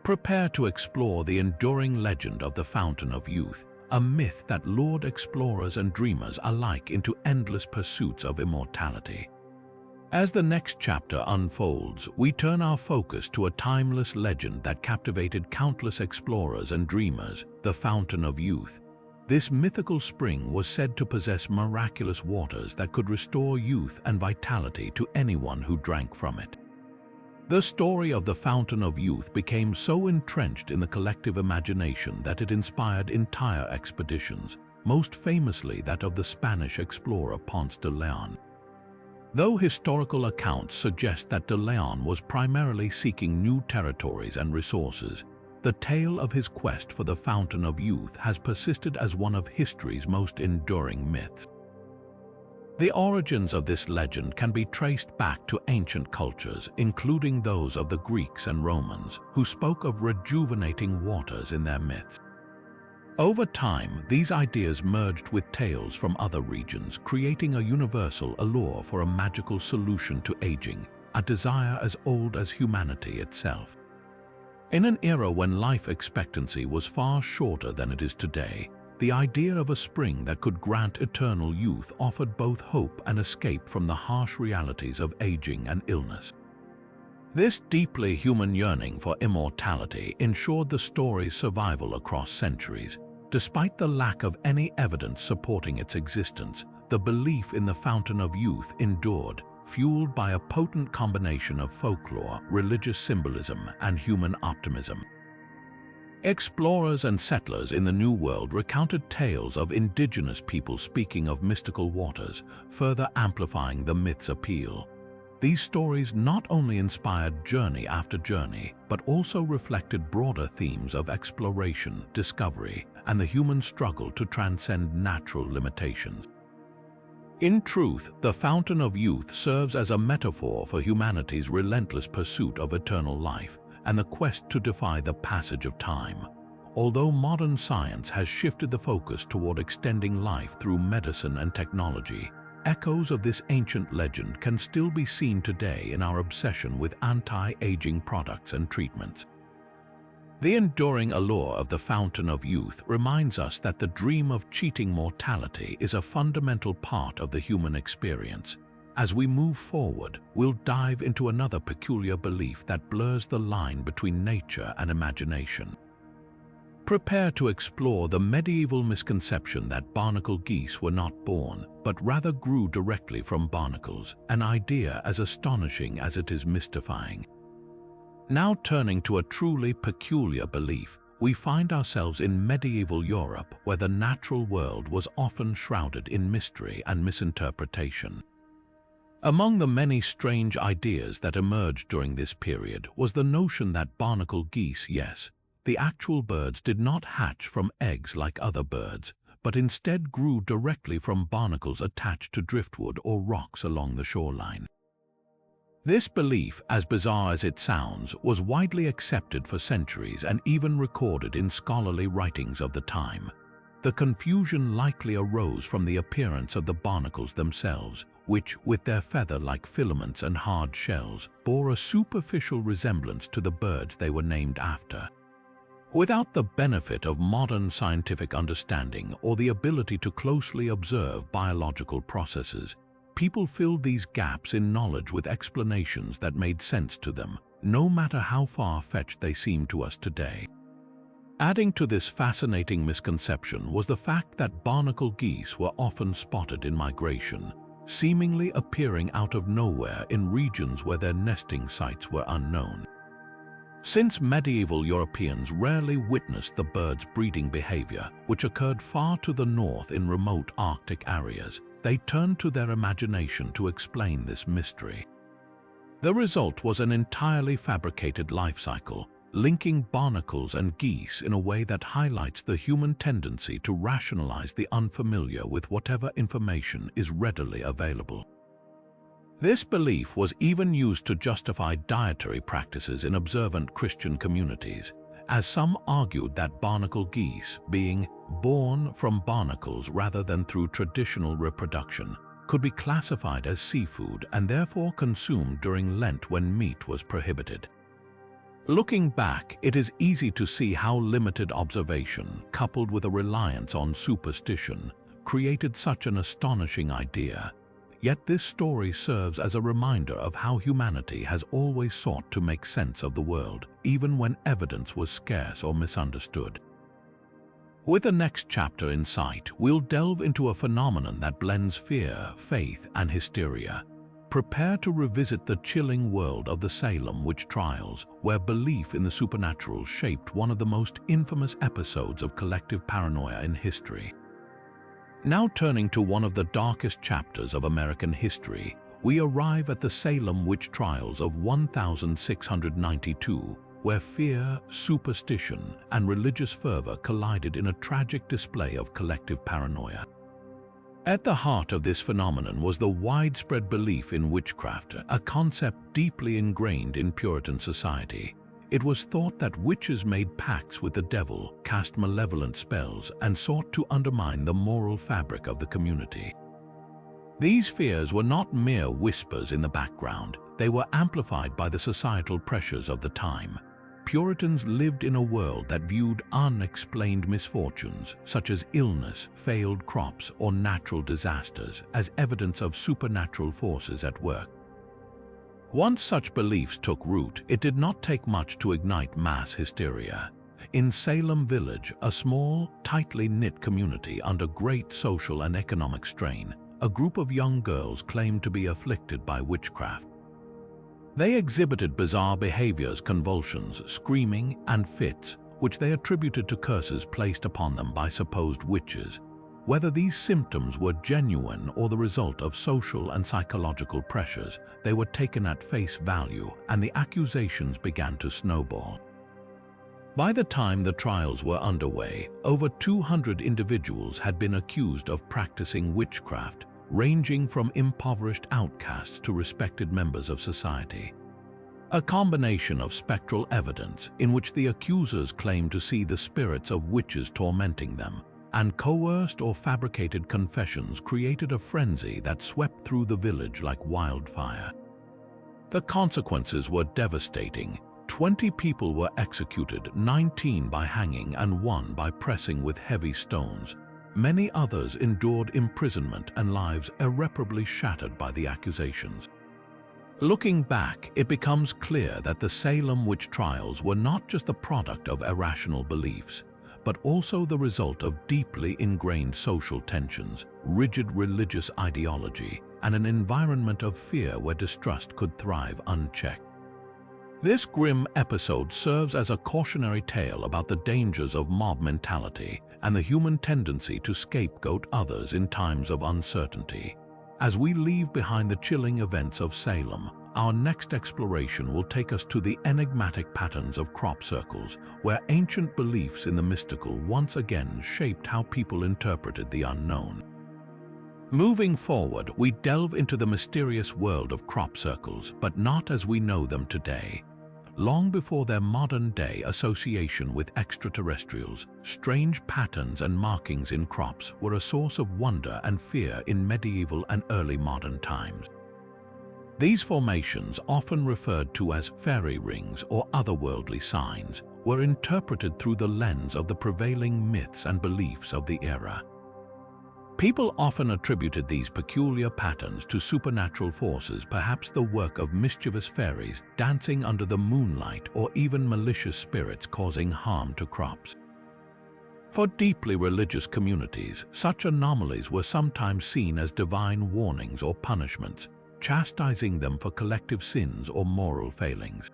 Prepare to explore the enduring legend of the Fountain of Youth, a myth that lured explorers and dreamers alike into endless pursuits of immortality. As the next chapter unfolds, we turn our focus to a timeless legend that captivated countless explorers and dreamers, the Fountain of Youth. This mythical spring was said to possess miraculous waters that could restore youth and vitality to anyone who drank from it. The story of the Fountain of Youth became so entrenched in the collective imagination that it inspired entire expeditions, most famously that of the Spanish explorer Ponce de Leon. Though historical accounts suggest that de Leon was primarily seeking new territories and resources, the tale of his quest for the Fountain of Youth has persisted as one of history's most enduring myths. The origins of this legend can be traced back to ancient cultures, including those of the Greeks and Romans, who spoke of rejuvenating waters in their myths. Over time, these ideas merged with tales from other regions, creating a universal allure for a magical solution to aging, a desire as old as humanity itself. In an era when life expectancy was far shorter than it is today, the idea of a spring that could grant eternal youth offered both hope and escape from the harsh realities of aging and illness. This deeply human yearning for immortality ensured the story's survival across centuries. Despite the lack of any evidence supporting its existence, the belief in the Fountain of Youth endured, fueled by a potent combination of folklore, religious symbolism, and human optimism. Explorers and settlers in the New World recounted tales of indigenous people speaking of mystical waters, further amplifying the myth's appeal. These stories not only inspired journey after journey, but also reflected broader themes of exploration, discovery, and the human struggle to transcend natural limitations. In truth, the Fountain of Youth serves as a metaphor for humanity's relentless pursuit of eternal life and the quest to defy the passage of time. Although modern science has shifted the focus toward extending life through medicine and technology, echoes of this ancient legend can still be seen today in our obsession with anti-aging products and treatments. The enduring allure of the Fountain of Youth reminds us that the dream of cheating mortality is a fundamental part of the human experience. As we move forward, we'll dive into another peculiar belief that blurs the line between nature and imagination. Prepare to explore the medieval misconception that barnacle geese were not born, but rather grew directly from barnacles, an idea as astonishing as it is mystifying. Now turning to a truly peculiar belief, we find ourselves in medieval Europe, where the natural world was often shrouded in mystery and misinterpretation. Among the many strange ideas that emerged during this period was the notion that barnacle geese, yes, the actual birds, did not hatch from eggs like other birds, but instead grew directly from barnacles attached to driftwood or rocks along the shoreline. This belief, as bizarre as it sounds, was widely accepted for centuries and even recorded in scholarly writings of the time. The confusion likely arose from the appearance of the barnacles themselves, which, with their feather-like filaments and hard shells, bore a superficial resemblance to the birds they were named after. Without the benefit of modern scientific understanding or the ability to closely observe biological processes, people filled these gaps in knowledge with explanations that made sense to them, no matter how far-fetched they seem to us today. Adding to this fascinating misconception was the fact that barnacle geese were often spotted in migration, seemingly appearing out of nowhere in regions where their nesting sites were unknown. Since medieval Europeans rarely witnessed the birds' breeding behavior, which occurred far to the north in remote Arctic areas, they turned to their imagination to explain this mystery. The result was an entirely fabricated life cycle, linking barnacles and geese in a way that highlights the human tendency to rationalize the unfamiliar with whatever information is readily available. This belief was even used to justify dietary practices in observant Christian communities, as some argued that barnacle geese, being born from barnacles rather than through traditional reproduction, could be classified as seafood and therefore consumed during Lent when meat was prohibited. Looking back, it is easy to see how limited observation, coupled with a reliance on superstition, created such an astonishing idea. Yet this story serves as a reminder of how humanity has always sought to make sense of the world, even when evidence was scarce or misunderstood. With the next chapter in sight, we'll delve into a phenomenon that blends fear, faith, and hysteria. Prepare to revisit the chilling world of the Salem witch trials, where belief in the supernatural shaped one of the most infamous episodes of collective paranoia in history. Now turning to one of the darkest chapters of American history, we arrive at the Salem witch trials of 1692, where fear, superstition, and religious fervor collided in a tragic display of collective paranoia. At the heart of this phenomenon was the widespread belief in witchcraft, a concept deeply ingrained in Puritan society. It was thought that witches made pacts with the devil, cast malevolent spells, and sought to undermine the moral fabric of the community. These fears were not mere whispers in the background, they were amplified by the societal pressures of the time. Puritans lived in a world that viewed unexplained misfortunes, such as illness, failed crops, or natural disasters, as evidence of supernatural forces at work. Once such beliefs took root, it did not take much to ignite mass hysteria. In Salem Village, a small, tightly knit community under great social and economic strain, a group of young girls claimed to be afflicted by witchcraft. They exhibited bizarre behaviors, convulsions, screaming, and fits, which they attributed to curses placed upon them by supposed witches. Whether these symptoms were genuine or the result of social and psychological pressures, they were taken at face value, and the accusations began to snowball. By the time the trials were underway, over 200 individuals had been accused of practicing witchcraft, ranging from impoverished outcasts to respected members of society. A combination of spectral evidence, in which the accusers claimed to see the spirits of witches tormenting them, and coerced or fabricated confessions created a frenzy that swept through the village like wildfire. The consequences were devastating. 20 people were executed, 19 by hanging and 1 by pressing with heavy stones. Many others endured imprisonment and lives irreparably shattered by the accusations. Looking back, it becomes clear that the Salem witch trials were not just the product of irrational beliefs, but also the result of deeply ingrained social tensions, rigid religious ideology, and an environment of fear where distrust could thrive unchecked. This grim episode serves as a cautionary tale about the dangers of mob mentality and the human tendency to scapegoat others in times of uncertainty. As we leave behind the chilling events of Salem, our next exploration will take us to the enigmatic patterns of crop circles, where ancient beliefs in the mystical once again shaped how people interpreted the unknown. Moving forward, we delve into the mysterious world of crop circles, but not as we know them today. Long before their modern-day association with extraterrestrials, strange patterns and markings in crops were a source of wonder and fear in medieval and early modern times. These formations, often referred to as fairy rings or otherworldly signs, were interpreted through the lens of the prevailing myths and beliefs of the era. People often attributed these peculiar patterns to supernatural forces, perhaps the work of mischievous fairies dancing under the moonlight, or even malicious spirits causing harm to crops. For deeply religious communities, such anomalies were sometimes seen as divine warnings or punishments, chastising them for collective sins or moral failings.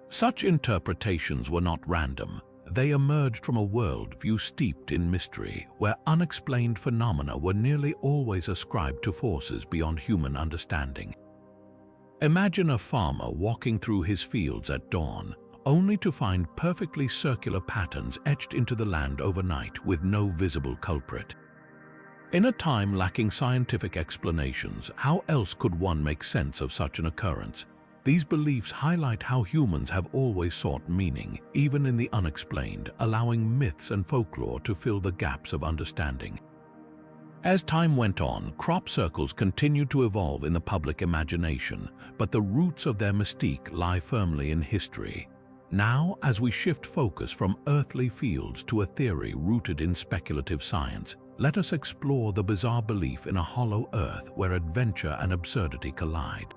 Such interpretations were not random. They emerged from a worldview steeped in mystery, where unexplained phenomena were nearly always ascribed to forces beyond human understanding. Imagine a farmer walking through his fields at dawn, only to find perfectly circular patterns etched into the land overnight with no visible culprit. In a time lacking scientific explanations, how else could one make sense of such an occurrence? These beliefs highlight how humans have always sought meaning, even in the unexplained, allowing myths and folklore to fill the gaps of understanding. As time went on, crop circles continued to evolve in the public imagination, but the roots of their mystique lie firmly in history. Now, as we shift focus from earthly fields to a theory rooted in speculative science, let us explore the bizarre belief in a hollow earth where adventure and absurdity collide.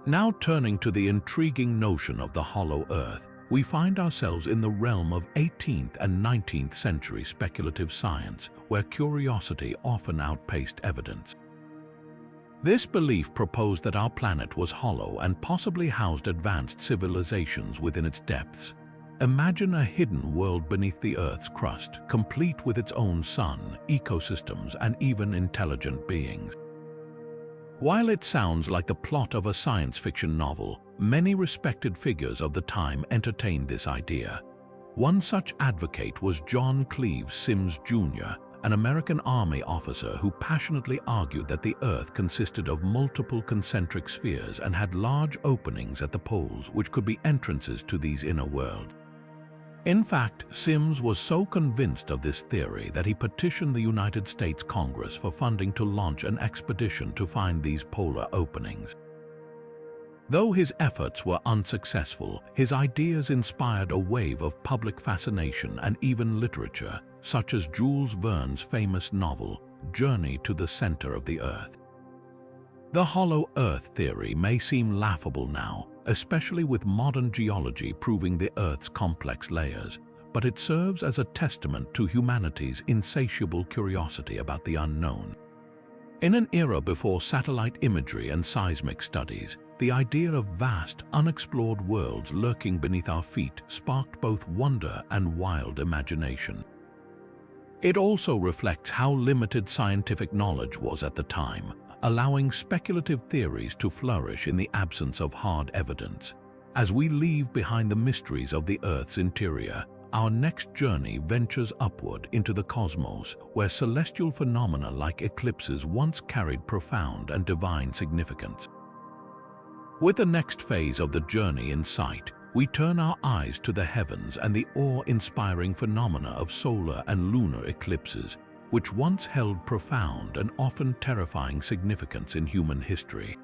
Now turning to the intriguing notion of the hollow earth, we find ourselves in the realm of 18th and 19th century speculative science, where curiosity often outpaced evidence. This belief proposed that our planet was hollow and possibly housed advanced civilizations within its depths. Imagine a hidden world beneath the Earth's crust, complete with its own sun, ecosystems, and even intelligent beings. While it sounds like the plot of a science fiction novel, many respected figures of the time entertained this idea. One such advocate was John Cleves Sims Jr., an American Army officer who passionately argued that the Earth consisted of multiple concentric spheres and had large openings at the poles which could be entrances to these inner worlds. In fact, Sims was so convinced of this theory that he petitioned the United States Congress for funding to launch an expedition to find these polar openings. Though his efforts were unsuccessful, his ideas inspired a wave of public fascination and even literature, such as Jules Verne's famous novel, Journey to the Center of the Earth. The hollow Earth theory may seem laughable now, especially with modern geology proving the Earth's complex layers, but it serves as a testament to humanity's insatiable curiosity about the unknown. In an era before satellite imagery and seismic studies, the idea of vast, unexplored worlds lurking beneath our feet sparked both wonder and wild imagination. It also reflects how limited scientific knowledge was at the time, allowing speculative theories to flourish in the absence of hard evidence. As we leave behind the mysteries of the Earth's interior, our next journey ventures upward into the cosmos, where celestial phenomena like eclipses once carried profound and divine significance. With the next phase of the journey in sight, we turn our eyes to the heavens and the awe-inspiring phenomena of solar and lunar eclipses, which once held profound and often terrifying significance in human history.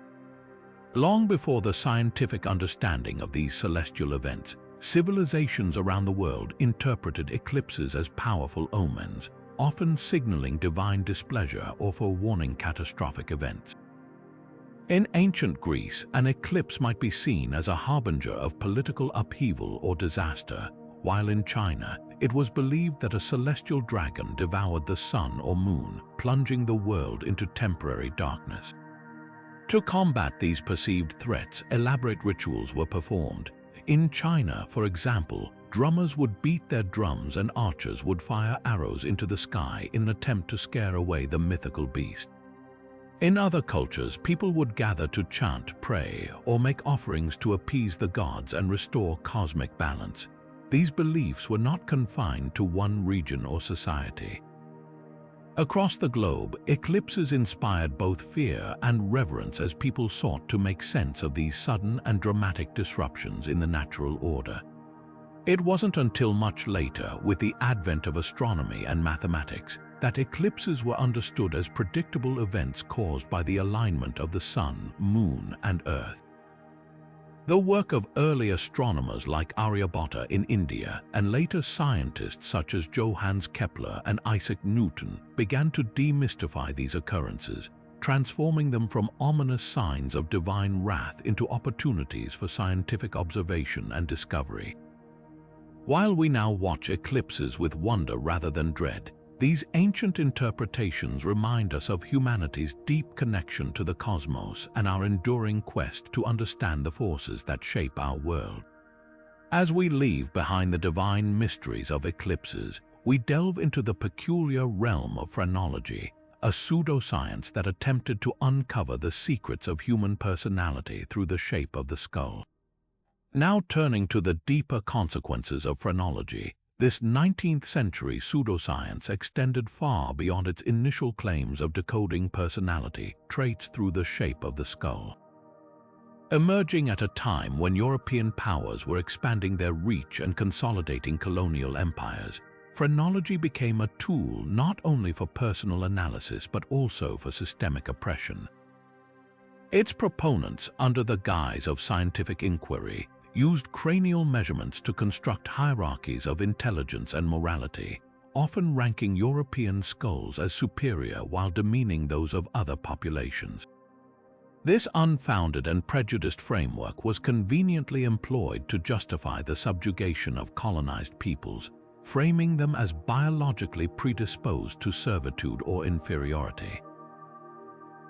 Long before the scientific understanding of these celestial events, civilizations around the world interpreted eclipses as powerful omens, often signaling divine displeasure or forewarning catastrophic events. In ancient Greece, an eclipse might be seen as a harbinger of political upheaval or disaster, while in China, it was believed that a celestial dragon devoured the sun or moon, plunging the world into temporary darkness. To combat these perceived threats, elaborate rituals were performed. In China, for example, drummers would beat their drums and archers would fire arrows into the sky in an attempt to scare away the mythical beast. In other cultures, people would gather to chant, pray, or make offerings to appease the gods and restore cosmic balance. These beliefs were not confined to one region or society. Across the globe, eclipses inspired both fear and reverence as people sought to make sense of these sudden and dramatic disruptions in the natural order. It wasn't until much later, with the advent of astronomy and mathematics, that eclipses were understood as predictable events caused by the alignment of the sun, moon, and earth. The work of early astronomers like Aryabhatta in India and later scientists such as Johannes Kepler and Isaac Newton began to demystify these occurrences, transforming them from ominous signs of divine wrath into opportunities for scientific observation and discovery. While we now watch eclipses with wonder rather than dread, these ancient interpretations remind us of humanity's deep connection to the cosmos and our enduring quest to understand the forces that shape our world. As we leave behind the divine mysteries of eclipses, we delve into the peculiar realm of phrenology, a pseudoscience that attempted to uncover the secrets of human personality through the shape of the skull. Now turning to the deeper consequences of phrenology, this 19th century pseudoscience extended far beyond its initial claims of decoding personality traits through the shape of the skull. Emerging at a time when European powers were expanding their reach and consolidating colonial empires, phrenology became a tool not only for personal analysis but also for systemic oppression. Its proponents, under the guise of scientific inquiry, used cranial measurements to construct hierarchies of intelligence and morality, often ranking European skulls as superior while demeaning those of other populations. This unfounded and prejudiced framework was conveniently employed to justify the subjugation of colonized peoples, framing them as biologically predisposed to servitude or inferiority.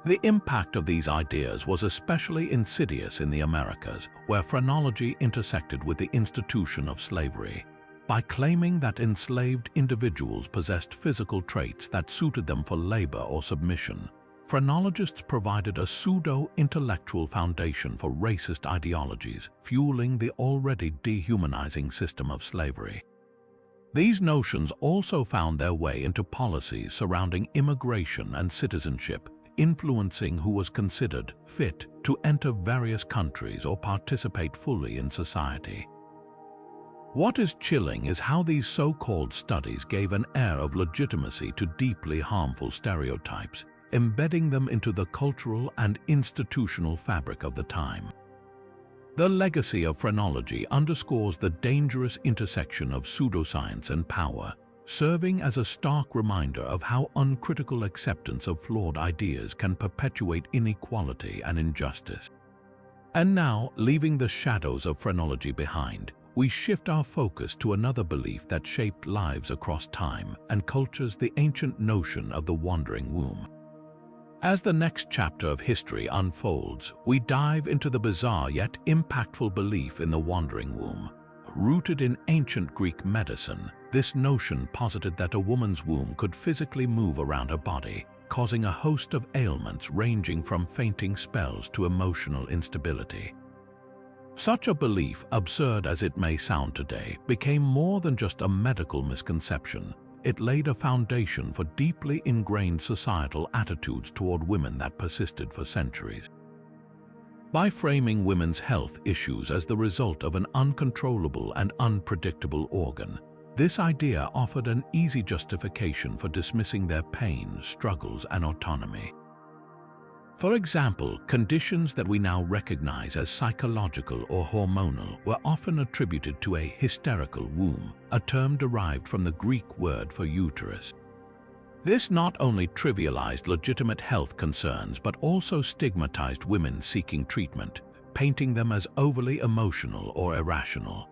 The impact of these ideas was especially insidious in the Americas, where phrenology intersected with the institution of slavery. By claiming that enslaved individuals possessed physical traits that suited them for labor or submission, phrenologists provided a pseudo-intellectual foundation for racist ideologies, fueling the already dehumanizing system of slavery. These notions also found their way into policies surrounding immigration and citizenship, influencing who was considered fit to enter various countries or participate fully in society. What is chilling is how these so-called studies gave an air of legitimacy to deeply harmful stereotypes, embedding them into the cultural and institutional fabric of the time. The legacy of phrenology underscores the dangerous intersection of pseudoscience and power, serving as a stark reminder of how uncritical acceptance of flawed ideas can perpetuate inequality and injustice. And now, leaving the shadows of phrenology behind, we shift our focus to another belief that shaped lives across time and cultures: the ancient notion of the wandering womb. As the next chapter of history unfolds, we dive into the bizarre yet impactful belief in the wandering womb. Rooted in ancient Greek medicine, this notion posited that a woman's womb could physically move around her body, causing a host of ailments ranging from fainting spells to emotional instability. Such a belief, absurd as it may sound today, became more than just a medical misconception. It laid a foundation for deeply ingrained societal attitudes toward women that persisted for centuries. By framing women's health issues as the result of an uncontrollable and unpredictable organ, this idea offered an easy justification for dismissing their pain, struggles, and autonomy. For example, conditions that we now recognize as psychological or hormonal were often attributed to a hysterical womb, a term derived from the Greek word for uterus. This not only trivialized legitimate health concerns but also stigmatized women seeking treatment, painting them as overly emotional or irrational.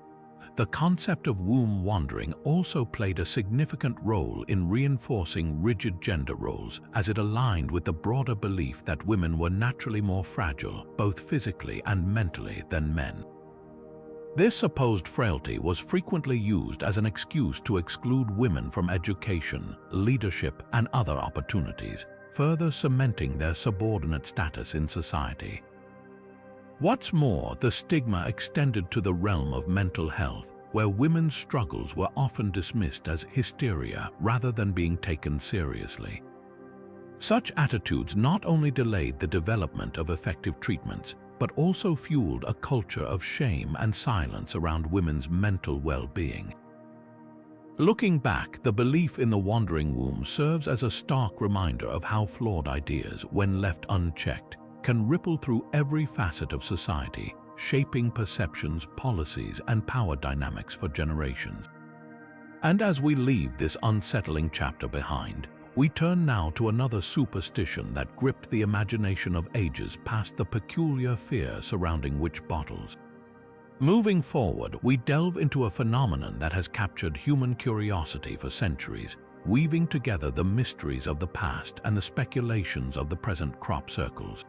The concept of womb wandering also played a significant role in reinforcing rigid gender roles, as it aligned with the broader belief that women were naturally more fragile, both physically and mentally, than men. This supposed frailty was frequently used as an excuse to exclude women from education, leadership, and other opportunities, further cementing their subordinate status in society. What's more, the stigma extended to the realm of mental health, where women's struggles were often dismissed as hysteria rather than being taken seriously. Such attitudes not only delayed the development of effective treatments, but also fueled a culture of shame and silence around women's mental well-being. Looking back, the belief in the wandering womb serves as a stark reminder of how flawed ideas, when left unchecked, can ripple through every facet of society, shaping perceptions, policies, and power dynamics for generations. And as we leave this unsettling chapter behind, we turn now to another superstition that gripped the imagination of ages past the peculiar fear surrounding witch bottles. Moving forward, we delve into a phenomenon that has captured human curiosity for centuries, weaving together the mysteries of the past and the speculations of the present crop circles.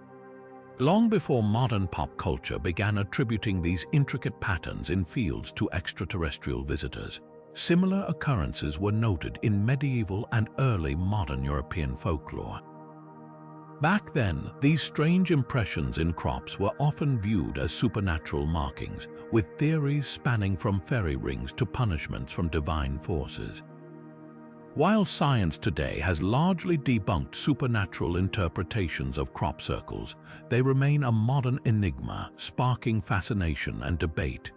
Long before modern pop culture began attributing these intricate patterns in fields to extraterrestrial visitors, similar occurrences were noted in medieval and early modern European folklore. Back then, these strange impressions in crops were often viewed as supernatural markings, with theories spanning from fairy rings to punishments from divine forces. While science today has largely debunked supernatural interpretations of crop circles, they remain a modern enigma, sparking fascination and debate.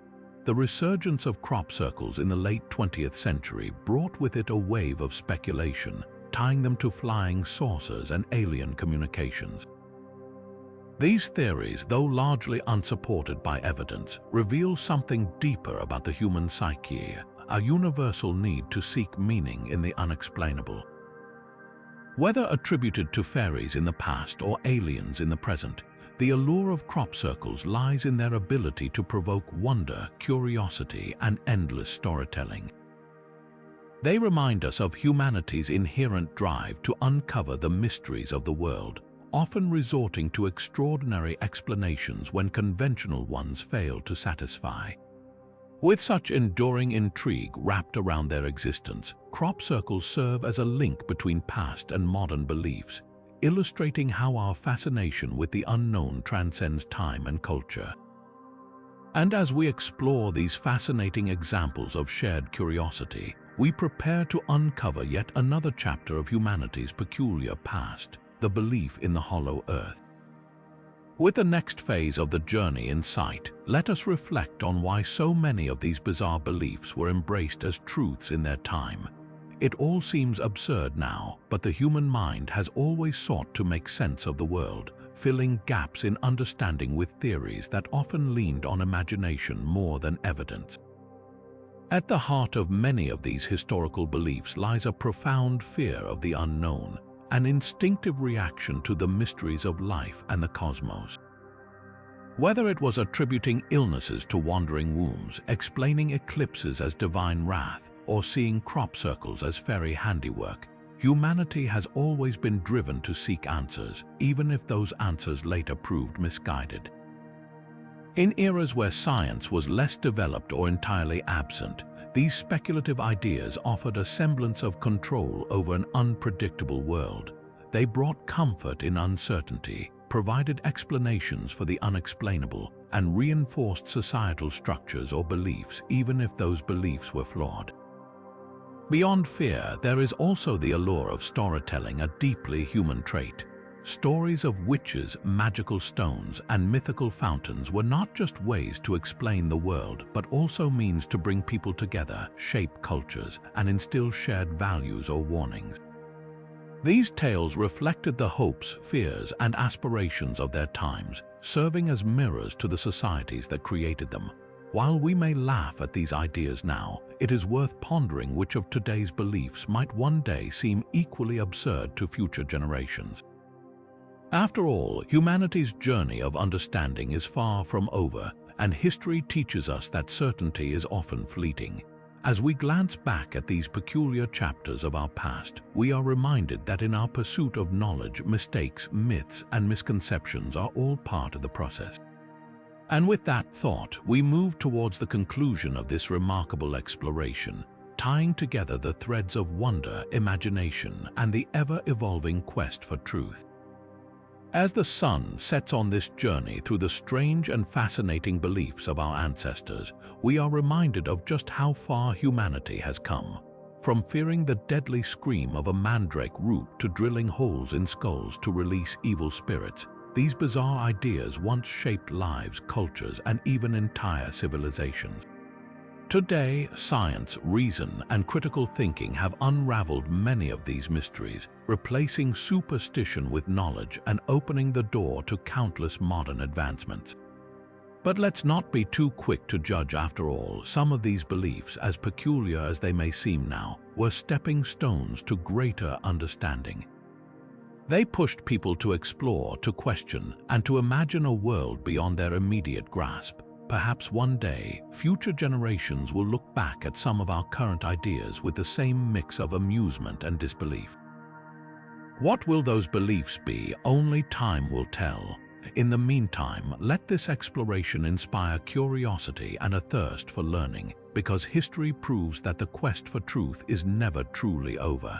The resurgence of crop circles in the late 20th century brought with it a wave of speculation, tying them to flying saucers and alien communications. These theories, though largely unsupported by evidence, reveal something deeper about the human psyche, a universal need to seek meaning in the unexplainable. Whether attributed to fairies in the past or aliens in the present, the allure of crop circles lies in their ability to provoke wonder, curiosity, and endless storytelling. They remind us of humanity's inherent drive to uncover the mysteries of the world, often resorting to extraordinary explanations when conventional ones fail to satisfy. With such enduring intrigue wrapped around their existence, crop circles serve as a link between past and modern beliefs, illustrating how our fascination with the unknown transcends time and culture. And as we explore these fascinating examples of shared curiosity, we prepare to uncover yet another chapter of humanity's peculiar past, the belief in the hollow earth. With the next phase of the journey in sight, let us reflect on why so many of these bizarre beliefs were embraced as truths in their time. It all seems absurd now, but the human mind has always sought to make sense of the world, filling gaps in understanding with theories that often leaned on imagination more than evidence. At the heart of many of these historical beliefs lies a profound fear of the unknown, an instinctive reaction to the mysteries of life and the cosmos. Whether it was attributing illnesses to wandering wombs, explaining eclipses as divine wrath, or seeing crop circles as fairy handiwork, humanity has always been driven to seek answers, even if those answers later proved misguided. In eras where science was less developed or entirely absent, these speculative ideas offered a semblance of control over an unpredictable world. They brought comfort in uncertainty, provided explanations for the unexplainable, and reinforced societal structures or beliefs even if those beliefs were flawed. Beyond fear, there is also the allure of storytelling, a deeply human trait. Stories of witches, magical stones, and mythical fountains were not just ways to explain the world, but also means to bring people together, shape cultures, and instill shared values or warnings. These tales reflected the hopes, fears, and aspirations of their times, serving as mirrors to the societies that created them. While we may laugh at these ideas now, it is worth pondering which of today's beliefs might one day seem equally absurd to future generations. After all, humanity's journey of understanding is far from over, and history teaches us that certainty is often fleeting. As we glance back at these peculiar chapters of our past, we are reminded that in our pursuit of knowledge, mistakes, myths, and misconceptions are all part of the process. And with that thought, we move towards the conclusion of this remarkable exploration. tying together the threads of wonder, imagination, and the ever-evolving quest for truth. As the sun sets on this journey through the strange and fascinating beliefs of our ancestors, we are reminded of just how far humanity has come. From fearing the deadly scream of a mandrake root to drilling holes in skulls to release evil spirits, these bizarre ideas once shaped lives, cultures, and even entire civilizations. Today, science, reason, and critical thinking have unraveled many of these mysteries, replacing superstition with knowledge and opening the door to countless modern advancements. But let's not be too quick to judge. After all, some of these beliefs, as peculiar as they may seem now, were stepping stones to greater understanding. They pushed people to explore, to question, and to imagine a world beyond their immediate grasp. Perhaps one day, future generations will look back at some of our current ideas with the same mix of amusement and disbelief. What will those beliefs be? Only time will tell. In the meantime, let this exploration inspire curiosity and a thirst for learning, because history proves that the quest for truth is never truly over.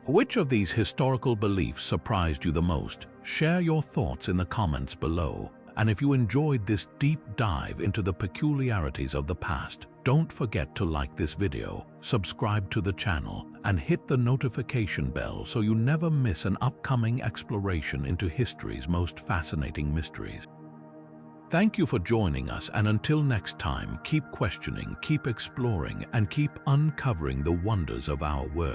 Which of these historical beliefs surprised you the most? Share your thoughts in the comments below. And if you enjoyed this deep dive into the peculiarities of the past, don't forget to like this video, subscribe to the channel, and hit the notification bell so you never miss an upcoming exploration into history's most fascinating mysteries. Thank you for joining us, and until next time, keep questioning, keep exploring, and keep uncovering the wonders of our world.